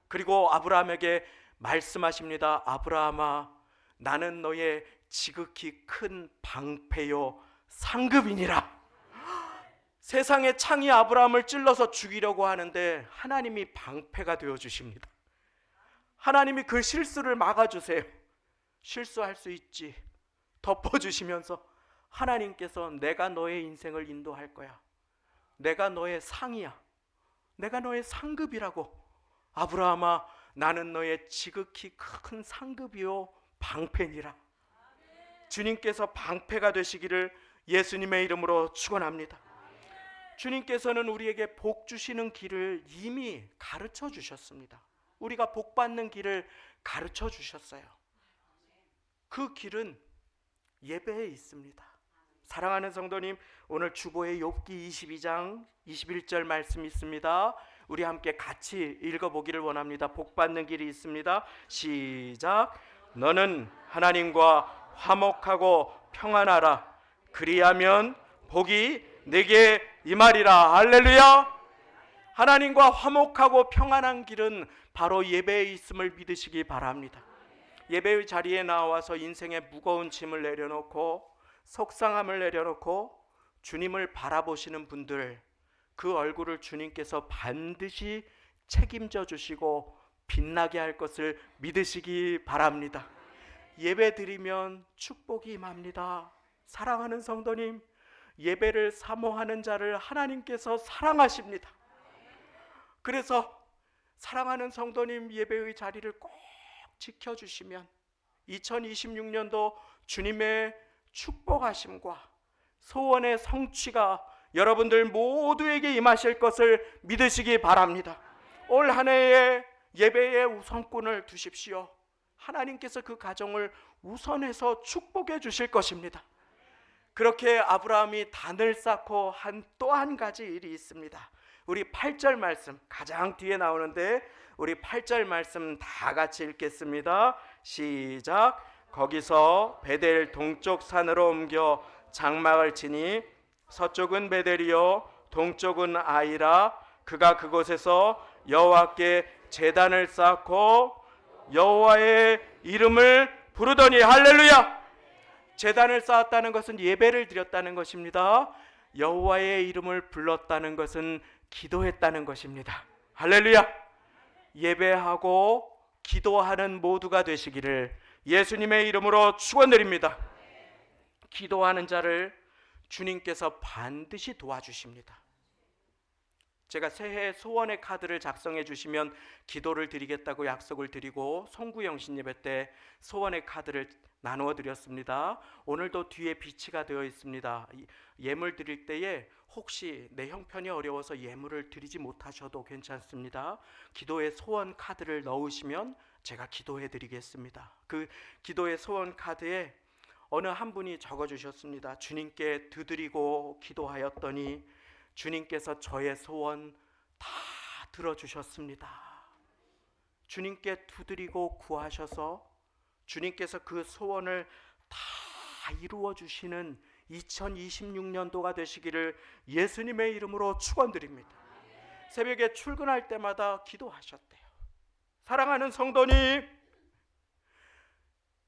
Speaker 1: 그리고 아브라함에게 말씀하십니다. 아브라함아, 나는 너의 지극히 큰 방패요 상급이니라. 세상의 창이 아브라함을 찔러서 죽이려고 하는데 하나님이 방패가 되어 주십니다. 하나님이 그 실수를 막아주세요. 실수할 수 있지 덮어주시면서 하나님께서 내가 너의 인생을 인도할 거야. 내가 너의 상이야. 내가 너의 상급이라고. 아브라함아, 나는 너의 지극히 큰 상급이요 방패니라. 주님께서 방패가 되시기를 예수님의 이름으로 축원합니다. 주님께서는 우리에게 복 주시는 길을 이미 가르쳐 주셨습니다. 우리가 복 받는 길을 가르쳐 주셨어요. 그 길은 예배에 있습니다. 사랑하는 성도님, 오늘 주보의 욥기 22장 21절 말씀 있습니다. 우리 함께 같이 읽어보기를 원합니다. 복 받는 길이 있습니다. 시작. 너는 하나님과 화목하고 평안하라. 그리하면 복이 내게 임하리라. 할렐루야. 하나님과 화목하고 평안한 길은 바로 예배에 있음을 믿으시기 바랍니다. 예배의 자리에 나와서 인생의 무거운 짐을 내려놓고 속상함을 내려놓고 주님을 바라보시는 분들, 그 얼굴을 주님께서 반드시 책임져 주시고 빛나게 할 것을 믿으시기 바랍니다. 예배 드리면 축복이 임합니다. 사랑하는 성도님, 예배를 사모하는 자를 하나님께서 사랑하십니다. 그래서 사랑하는 성도님, 예배의 자리를 꼭 지켜주시면 2026년도 주님의 축복하심과 소원의 성취가 여러분들 모두에게 임하실 것을 믿으시기 바랍니다. 올 한 해의 예배의 우선권을 두십시오. 하나님께서 그 가정을 우선해서 축복해 주실 것입니다. 그렇게 아브라함이 단을 쌓고 한 또 한 가지 일이 있습니다. 우리 8절 말씀 가장 뒤에 나오는데 우리 8절 말씀 다 같이 읽겠습니다. 시작. 거기서 베델 동쪽 산으로 옮겨 장막을 치니 서쪽은 베델이요 동쪽은 아이라. 그가 그곳에서 여호와께 제단을 쌓고 여호와의 이름을 부르더니. 할렐루야. 제단을 쌓았다는 것은 예배를 드렸다는 것입니다. 여호와의 이름을 불렀다는 것은 기도했다는 것입니다. 할렐루야. 예배하고 기도하는 모두가 되시기를 예수님의 이름으로 축원드립니다. 기도하는 자를 주님께서 반드시 도와주십니다. 제가 새해 소원의 카드를 작성해 주시면 기도를 드리겠다고 약속을 드리고 송구영신 예배 때 소원의 카드를 나누어 드렸습니다. 오늘도 뒤에 비치가 되어 있습니다. 예물 드릴 때에 혹시 내 형편이 어려워서 예물을 드리지 못하셔도 괜찮습니다. 기도의 소원 카드를 넣으시면 제가 기도해 드리겠습니다. 그 기도의 소원 카드에 어느 한 분이 적어 주셨습니다. 주님께 두드리고 기도하였더니 주님께서 저의 소원 다 들어주셨습니다. 주님께 두드리고 구하셔서 주님께서 그 소원을 다 이루어 주시는 2026년도가 되시기를 예수님의 이름으로 축원드립니다. 새벽에 출근할 때마다 기도하셨대요. 사랑하는 성도님,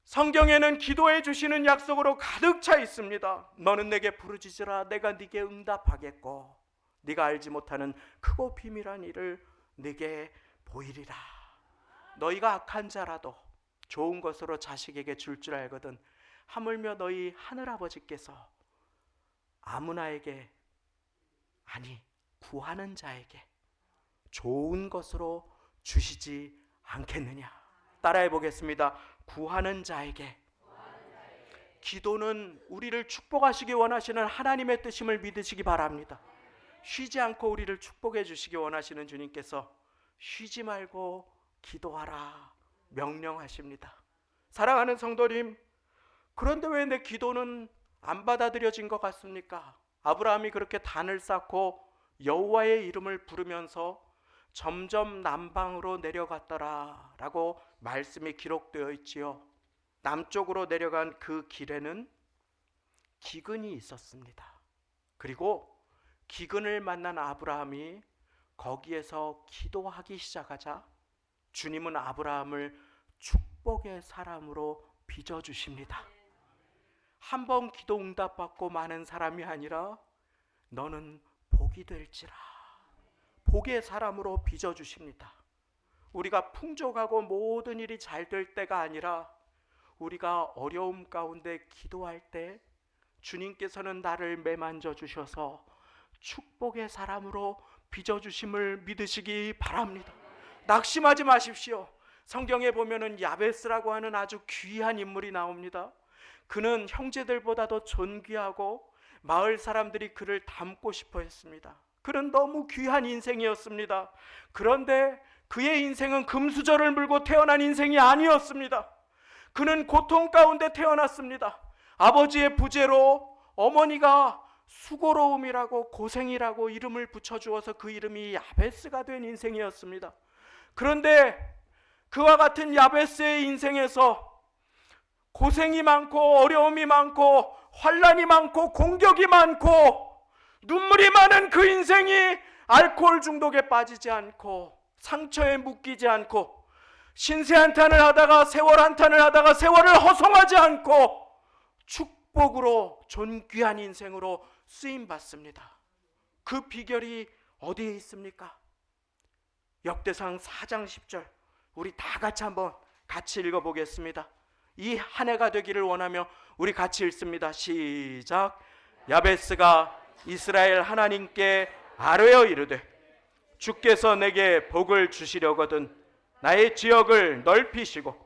Speaker 1: 성경에는 기도해 주시는 약속으로 가득 차 있습니다. 너는 내게 부르짖으라 내가 네게 응답하겠고 네가 알지 못하는 크고 비밀한 일을 네게 보이리라. 너희가 악한 자라도 좋은 것으로 자식에게 줄 줄 알거든 하물며 너희 하늘아버지께서 아무나에게 아니 구하는 자에게 좋은 것으로 주시지 않겠느냐. 따라해 보겠습니다. 구하는 자에게. 기도는 우리를 축복하시기 원하시는 하나님의 뜻임을 믿으시기 바랍니다. 쉬지 않고 우리를 축복해 주시기 원하시는 주님께서 쉬지 말고 기도하라 명령하십니다. 사랑하는 성도님, 그런데 왜 내 기도는 안 받아들여진 것 같습니까? 아브라함이 그렇게 단을 쌓고 여호와의 이름을 부르면서 점점 남방으로 내려갔더라 라고 말씀이 기록되어 있지요. 남쪽으로 내려간 그 길에는 기근이 있었습니다. 그리고 기근을 만난 아브라함이 거기에서 기도하기 시작하자 주님은 아브라함을 축복의 사람으로 빚어주십니다. 한 번 기도 응답받고 마는 사람이 아니라 너는 복이 될지라 복의 사람으로 빚어주십니다. 우리가 풍족하고 모든 일이 잘 될 때가 아니라 우리가 어려움 가운데 기도할 때 주님께서는 나를 매만져 주셔서 축복의 사람으로 빚어주심을 믿으시기 바랍니다. 낙심하지 마십시오. 성경에 보면은 야베스라고 하는 아주 귀한 인물이 나옵니다. 그는 형제들보다도 존귀하고 마을 사람들이 그를 닮고 싶어 했습니다. 그는 너무 귀한 인생이었습니다. 그런데 그의 인생은 금수저를 물고 태어난 인생이 아니었습니다. 그는 고통 가운데 태어났습니다. 아버지의 부재로 어머니가 수고로움이라고 고생이라고 이름을 붙여주어서 그 이름이 야베스가 된 인생이었습니다. 그런데 그와 같은 야베스의 인생에서 고생이 많고 어려움이 많고 환난이 많고 공격이 많고 눈물이 많은 그 인생이 알코올 중독에 빠지지 않고 상처에 묶이지 않고 신세 한탄을 하다가 세월 한탄을 하다가 세월을 허송하지 않고 축복으로 존귀한 인생으로 쓰임 받습니다. 그 비결이 어디에 있습니까? 역대상 4장 10절 우리 다 같이 한번 같이 읽어보겠습니다. 이 한 해가 되기를 원하며 우리 같이 읽습니다. 시작. 야베스가 이스라엘 하나님께 아뢰어 이르되 주께서 내게 복을 주시려거든 나의 지역을 넓히시고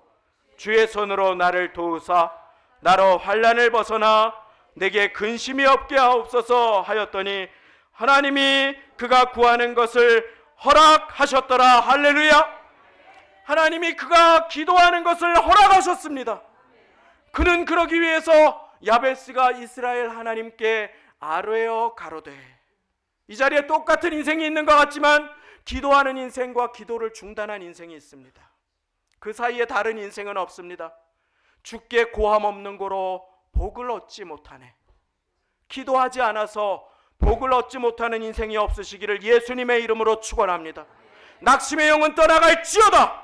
Speaker 1: 주의 손으로 나를 도우사 나로 환난을 벗어나 내게 근심이 없게 하옵소서 하였더니 하나님이 그가 구하는 것을 허락하셨더라. 할렐루야. 하나님이 그가 기도하는 것을 허락하셨습니다. 그는 그러기 위해서 야베스가 이스라엘 하나님께 아뢰어 가로되, 이 자리에 똑같은 인생이 있는 것 같지만 기도하는 인생과 기도를 중단한 인생이 있습니다. 그 사이에 다른 인생은 없습니다. 주께 고함 없는 고로 복을 얻지 못하네. 기도하지 않아서 복을 얻지 못하는 인생이 없으시기를 예수님의 이름으로 축원합니다. 낙심의 영은 떠나갈지어다.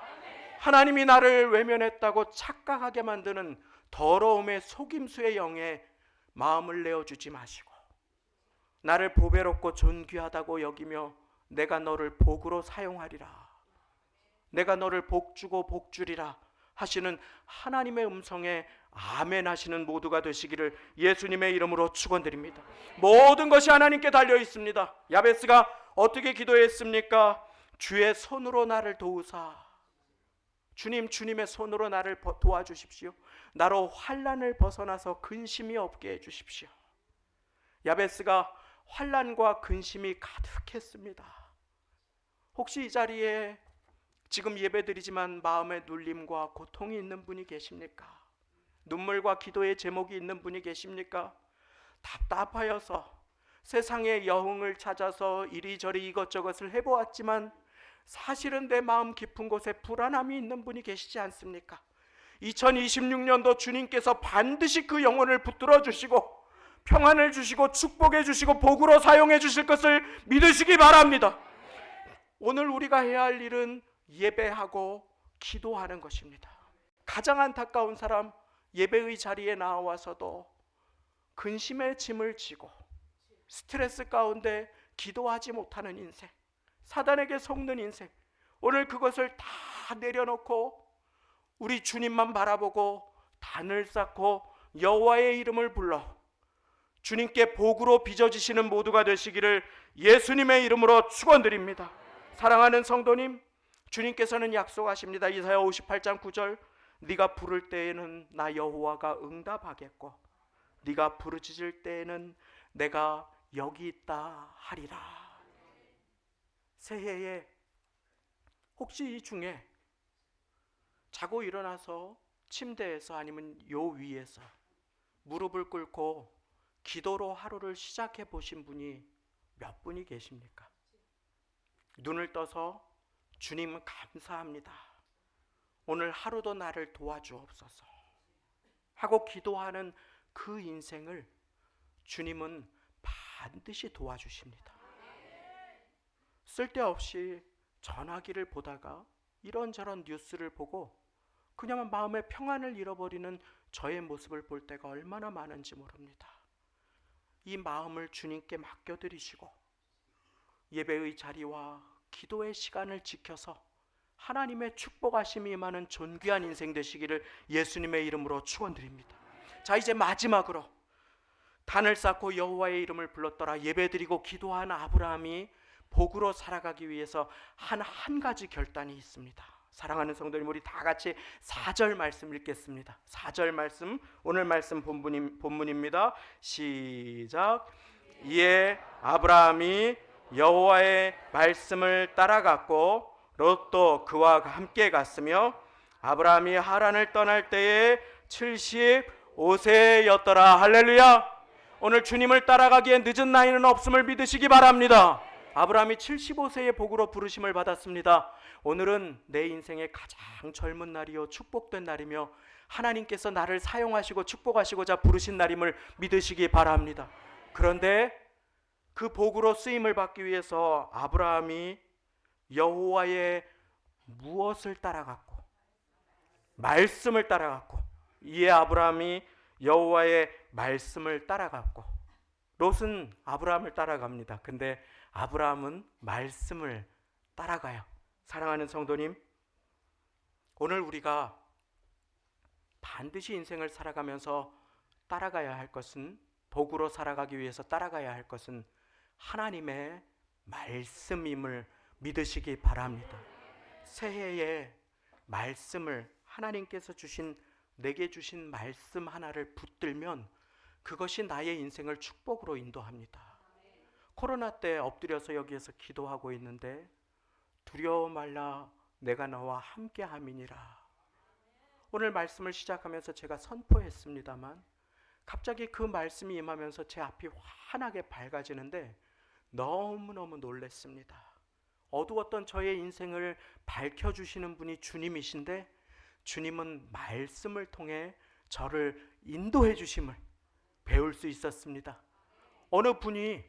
Speaker 1: 하나님이 나를 외면했다고 착각하게 만드는 더러움의 속임수의 영에 마음을 내어주지 마시고 나를 보배롭고 존귀하다고 여기며 내가 너를 복으로 사용하리라, 내가 너를 복주고 복주리라 하시는 하나님의 음성에 아멘 하시는 모두가 되시기를 예수님의 이름으로 축원드립니다. 모든 것이 하나님께 달려 있습니다. 야베스가 어떻게 기도했습니까? 주의 손으로 나를 도우사. 주님, 주님의 손으로 나를 도와주십시오. 나로 환난을 벗어나서 근심이 없게 해주십시오. 야베스가 환난과 근심이 가득했습니다. 혹시 이 자리에 지금 예배드리지만 마음의 눌림과 고통이 있는 분이 계십니까? 눈물과 기도의 제목이 있는 분이 계십니까? 답답하여서 세상의 여흥을 찾아서 이리저리 이것저것을 해보았지만 사실은 내 마음 깊은 곳에 불안함이 있는 분이 계시지 않습니까? 2026년도 주님께서 반드시 그 영혼을 붙들어 주시고 평안을 주시고 축복해 주시고 복으로 사용해 주실 것을 믿으시기 바랍니다. 오늘 우리가 해야 할 일은 예배하고 기도하는 것입니다. 가장 안타까운 사람, 예배의 자리에 나와서도 근심의 짐을 지고 스트레스 가운데 기도하지 못하는 인생, 사단에게 속는 인생, 오늘 그것을 다 내려놓고 우리 주님만 바라보고 단을 쌓고 여호와의 이름을 불러 주님께 복으로 빚어지시는 모두가 되시기를 예수님의 이름으로 축원드립니다. 사랑하는 성도님, 주님께서는 약속하십니다. 이사야 58장 9절 네가 부를 때에는 나 여호와가 응답하겠고 네가 부르짖을 때에는 내가 여기 있다 하리라. 새해에 혹시 이 중에 자고 일어나서 침대에서 아니면 요 위에서 무릎을 꿇고 기도로 하루를 시작해 보신 분이 몇 분이 계십니까? 눈을 떠서 주님 감사합니다. 오늘 하루도 나를 도와주옵소서 하고 기도하는 그 인생을 주님은 반드시 도와주십니다. 쓸데없이 전화기를 보다가 이런저런 뉴스를 보고 그냥 마음의 평안을 잃어버리는 저의 모습을 볼 때가 얼마나 많은지 모릅니다. 이 마음을 주님께 맡겨드리시고 예배의 자리와 기도의 시간을 지켜서 하나님의 축복하심이 임하는 존귀한 인생 되시기를 예수님의 이름으로 축원드립니다. 자, 이제 마지막으로 단을 쌓고 여호와의 이름을 불렀더라 예배드리고 기도한 아브라함이 복으로 살아가기 위해서 한 가지 결단이 있습니다. 사랑하는 성도님, 우리 다 같이 4절 말씀 읽겠습니다. 4절 말씀, 오늘 말씀 본문입니다. 시작. 이에 아브라함이 여호와의 말씀을 따라갔고 롯도 그와 함께 갔으며 아브라함이 하란을 떠날 때에 75세였더라. 할렐루야. 오늘 주님을 따라가기에 늦은 나이는 없음을 믿으시기 바랍니다. 아브라함이 75세의 복으로 부르심을 받았습니다. 오늘은 내 인생의 가장 젊은 날이요 축복된 날이며 하나님께서 나를 사용하시고 축복하시고자 부르신 날임을 믿으시기 바랍니다. 그런데 그 복으로 쓰임을 받기 위해서 아브라함이 여호와의 무엇을 따라갔고 말씀을 따라갔고, 이에 아브라함이 여호와의 말씀을 따라갔고, 롯은 아브라함을 따라갑니다. 근데 아브라함은 말씀을 따라가요. 사랑하는 성도님, 오늘 우리가 반드시 인생을 살아가면서 따라가야 할 것은, 복으로 살아가기 위해서 따라가야 할 것은 하나님의 말씀임을 믿으시기 바랍니다. 새해에 말씀을, 하나님께서 내게 주신 말씀 하나를 붙들면 그것이 나의 인생을 축복으로 인도합니다. 코로나 때 엎드려서 여기에서 기도하고 있는데 두려워 말라 내가 너와 함께함이니라. 오늘 말씀을 시작하면서 제가 선포했습니다만 갑자기 그 말씀이 임하면서 제 앞이 환하게 밝아지는데 너무너무 놀랐습니다. 어두웠던 저의 인생을 밝혀주시는 분이 주님이신데 주님은 말씀을 통해 저를 인도해 주심을 배울 수 있었습니다. 어느 분이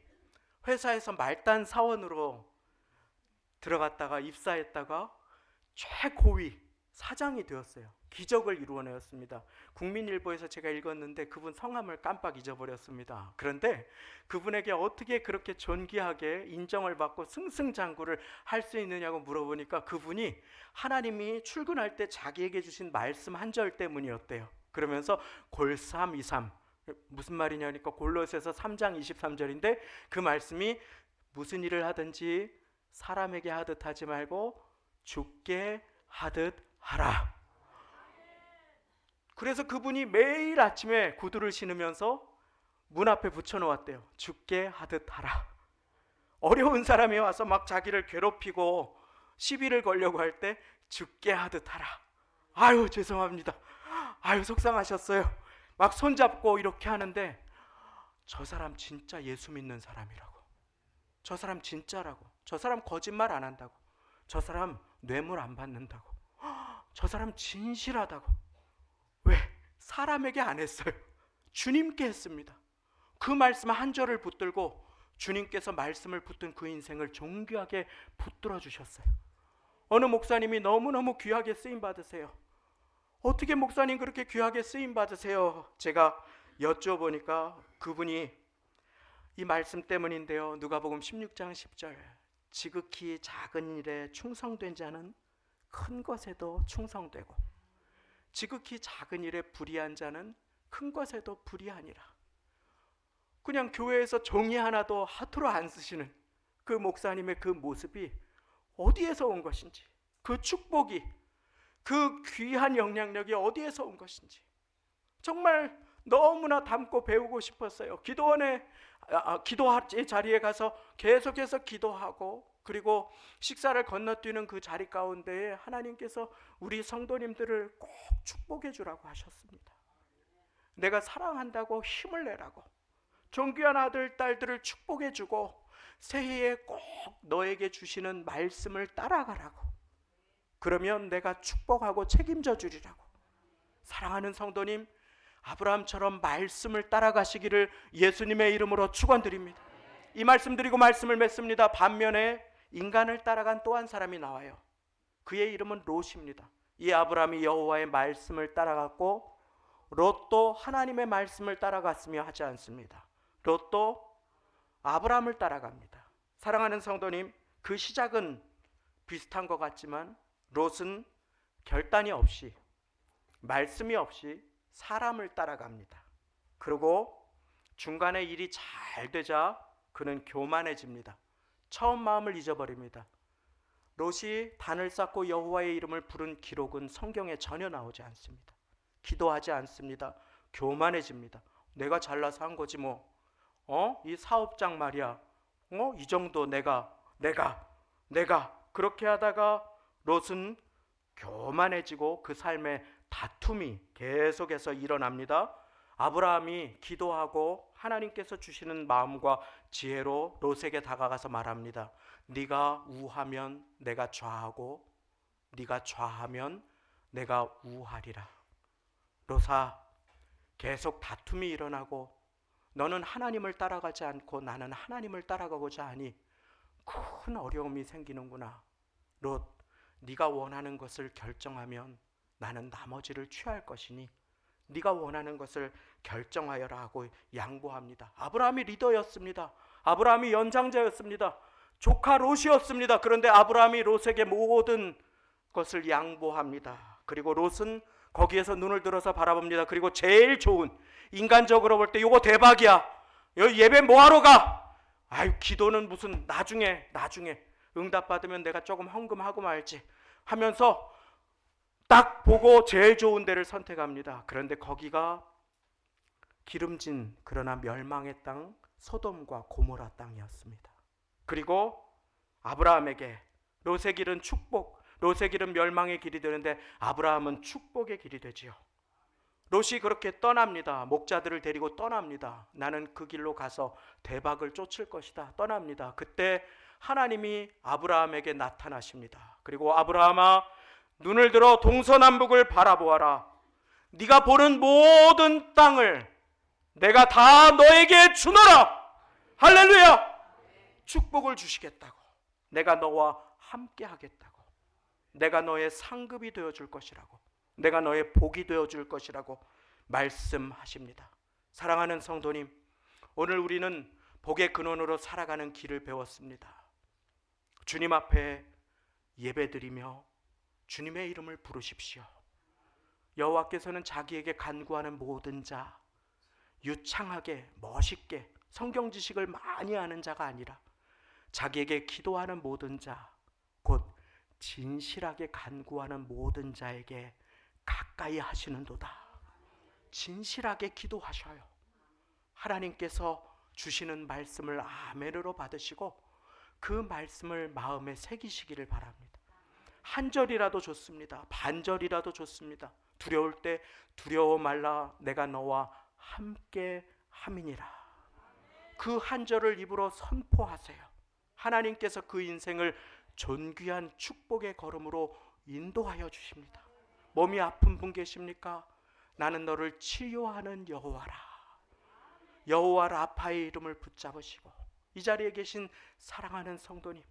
Speaker 1: 회사에서 말단 사원으로 들어갔다가 입사했다가 최고위 사장이 되었어요. 기적을 이루어내었습니다. 국민일보에서 제가 읽었는데 그분 성함을 깜빡 잊어버렸습니다. 그런데 그분에게 어떻게 그렇게 존귀하게 인정을 받고 승승장구를 할 수 있느냐고 물어보니까 그분이 하나님이 출근할 때 자기에게 주신 말씀 한 절 때문이었대요. 그러면서 골삼이삼, 무슨 말이냐니까 골로새서 3장 23절인데 그 말씀이 무슨 일을 하든지 사람에게 하듯 하지 말고 주께 하듯 하라. 그래서 그분이 매일 아침에 구두를 신으면서 문 앞에 붙여놓았대요. 주께 하듯 하라. 어려운 사람이 와서 막 자기를 괴롭히고 시비를 걸려고 할 때 주께 하듯 하라. 아유 죄송합니다. 아유 속상하셨어요. 막 손잡고 이렇게 하는데 저 사람 진짜 예수 믿는 사람이라고. 저 사람 진짜라고. 저 사람 거짓말 안 한다고. 저 사람 뇌물 안 받는다고. 저 사람 진실하다고. 왜? 사람에게 안 했어요. 주님께 했습니다. 그 말씀 한 절을 붙들고 주님께서 말씀을 붙든 그 인생을 존귀하게 붙들어 주셨어요. 어느 목사님이 너무너무 귀하게 쓰임 받으세요. 어떻게 목사님 그렇게 귀하게 쓰임 받으세요? 제가 여쭤보니까 그분이 이 말씀 때문인데요. 누가복음 16장 10절, 지극히 작은 일에 충성된 자는 큰 것에도 충성되고 지극히 작은 일에 불의한 자는 큰 것에도 불의하니라. 그냥 교회에서 종이 하나도 하트로 안 쓰시는 그 목사님의 그 모습이 어디에서 온 것인지, 그 축복이, 그 귀한 영향력이 어디에서 온 것인지 정말 너무나 닮고 배우고 싶었어요. 기도원에 기도할 자리에 가서 계속해서 기도하고, 그리고 식사를 건너뛰는 그 자리 가운데에 하나님께서 우리 성도님들을 꼭 축복해 주라고 하셨습니다. 내가 사랑한다고 힘을 내라고, 존귀한 아들 딸들을 축복해 주고 새해에 꼭 너에게 주시는 말씀을 따라가라고, 그러면 내가 축복하고 책임져 주리라고. 사랑하는 성도님, 아브라함처럼 말씀을 따라가시기를 예수님의 이름으로 축원드립니다. 이 말씀 드리고 말씀을 맺습니다. 반면에 인간을 따라간 또 한 사람이 나와요. 그의 이름은 롯입니다. 이 아브라함이 여호와의 말씀을 따라갔고 롯도 하나님의 말씀을 따라갔으며 하지 않습니다. 롯도 아브라함을 따라갑니다. 사랑하는 성도님, 그 시작은 비슷한 것 같지만 롯은 결단이 없이, 말씀이 없이 사람을 따라갑니다. 그리고 중간에 일이 잘 되자 그는 교만해집니다. 처음 마음을 잊어버립니다. 롯이 단을 쌓고 여호와의 이름을 부른 기록은 성경에 전혀 나오지 않습니다. 기도하지 않습니다. 교만해집니다. 내가 잘나서 한 거지 뭐. 이 사업장 말이야. 이 정도 내가 그렇게 하다가 롯은 교만해지고 그 삶에 다툼이 계속해서 일어납니다. 아브라함이 기도하고 하나님께서 주시는 마음과 지혜로 롯에게 다가가서 말합니다. 네가 우하면 내가 좌하고 네가 좌하면 내가 우하리라. 롯아, 계속 다툼이 일어나고 너는 하나님을 따라가지 않고 나는 하나님을 따라가고자 하니 큰 어려움이 생기는구나. 롯, 네가 원하는 것을 결정하면 나는 나머지를 취할 것이니 네가 원하는 것을 결정하여라 하고 양보합니다. 아브라함이 리더였습니다. 아브라함이 연장자였습니다. 조카 롯이었습니다. 그런데 아브라함이 롯에게 모든 것을 양보합니다. 그리고 롯은 거기에서 눈을 들어서 바라봅니다. 그리고 제일 좋은, 인간적으로 볼 때 이거 대박이야. 여기 예배 뭐하러 가? 아유, 기도는 무슨 나중에 응답받으면 내가 조금 헌금하고 말지 하면서 딱 보고 제일 좋은 데를 선택합니다. 그런데 거기가 기름진 그러나 멸망의 땅 소돔과 고모라 땅이었습니다. 그리고 아브라함에게 롯의 길은 축복, 롯의 길은 멸망의 길이 되는데 아브라함은 축복의 길이 되지요. 롯이 그렇게 떠납니다. 목자들을 데리고 떠납니다. 나는 그 길로 가서 대박을 쫓을 것이다. 떠납니다. 그때 하나님이 아브라함에게 나타나십니다. 그리고 아브라함아, 눈을 들어 동서남북을 바라보아라. 네가 보는 모든 땅을 내가 다 너에게 주노라. 할렐루야. 축복을 주시겠다고, 내가 너와 함께 하겠다고, 내가 너의 상급이 되어줄 것이라고, 내가 너의 복이 되어줄 것이라고 말씀하십니다. 사랑하는 성도님, 오늘 우리는 복의 근원으로 살아가는 길을 배웠습니다. 주님 앞에 예배드리며 주님의 이름을 부르십시오. 여호와께서는 자기에게 간구하는 모든 자, 유창하게 멋있게 성경 지식을 많이 아는 자가 아니라 자기에게 기도하는 모든 자, 곧 진실하게 간구하는 모든 자에게 가까이 하시는도다. 진실하게 기도하셔요. 하나님께서 주시는 말씀을 아멘으로 받으시고 그 말씀을 마음에 새기시기를 바랍니다. 한 절이라도 좋습니다. 반절이라도 좋습니다. 두려울 때 두려워 말라, 내가 너와 함께 함이니라. 그 한 절을 입으로 선포하세요. 하나님께서 그 인생을 존귀한 축복의 걸음으로 인도하여 주십니다. 몸이 아픈 분 계십니까? 나는 너를 치유하는 여호와라. 여호와 라파의 이름을 붙잡으시고, 이 자리에 계신 사랑하는 성도님,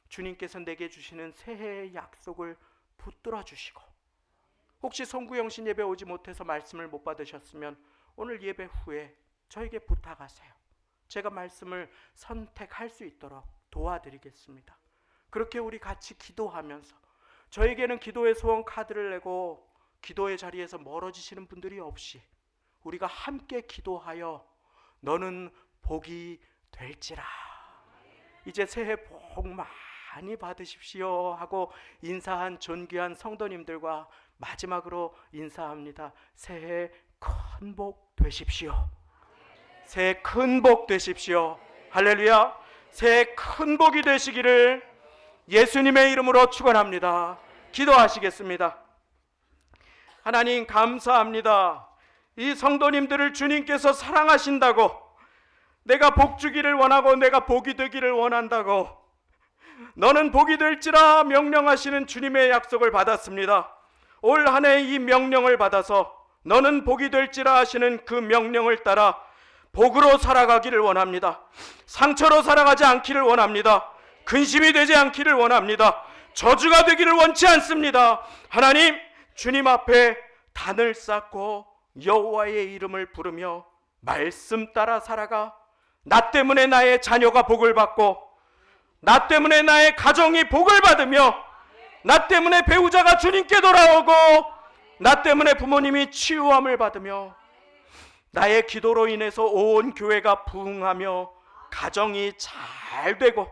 Speaker 1: 주님께서 내게 주시는 새해의 약속을 붙들어 주시고, 혹시 송구영신 예배 오지 못해서 말씀을 못 받으셨으면 오늘 예배 후에 저에게 부탁하세요. 제가 말씀을 선택할 수 있도록 도와드리겠습니다. 그렇게 우리 같이 기도하면서, 저에게는 기도의 소원 카드를 내고 기도의 자리에서 멀어지시는 분들이 없이 우리가 함께 기도하여 너는 복이 될지라, 이제 새해 복 많이 받으십시오 하고 인사한 존귀한 성도님들과 마지막으로 인사합니다. 새해 큰 복 되십시오. 새해 큰 복 되십시오. 할렐루야. 새해 큰 복이 되시기를 예수님의 이름으로 축원합니다. 기도하시겠습니다. 하나님 감사합니다. 이 성도님들을 주님께서 사랑하신다고, 내가 복 주기를 원하고 내가 복이 되기를 원한다고, 너는 복이 될지라 명령하시는 주님의 약속을 받았습니다. 올 한 해 이 명령을 받아서 너는 복이 될지라 하시는 그 명령을 따라 복으로 살아가기를 원합니다. 상처로 살아가지 않기를 원합니다. 근심이 되지 않기를 원합니다. 저주가 되기를 원치 않습니다. 하나님, 주님 앞에 단을 쌓고 여호와의 이름을 부르며 말씀 따라 살아가 나 때문에 나의 자녀가 복을 받고, 나 때문에 나의 가정이 복을 받으며, 나 때문에 배우자가 주님께 돌아오고, 나 때문에 부모님이 치유함을 받으며, 나의 기도로 인해서 온 교회가 부흥하며 가정이 잘 되고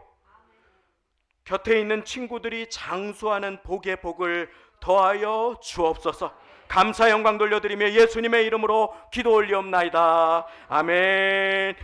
Speaker 1: 곁에 있는 친구들이 장수하는 복의 복을 더하여 주옵소서. 감사 영광 돌려드리며 예수님의 이름으로 기도 올리옵나이다. 아멘.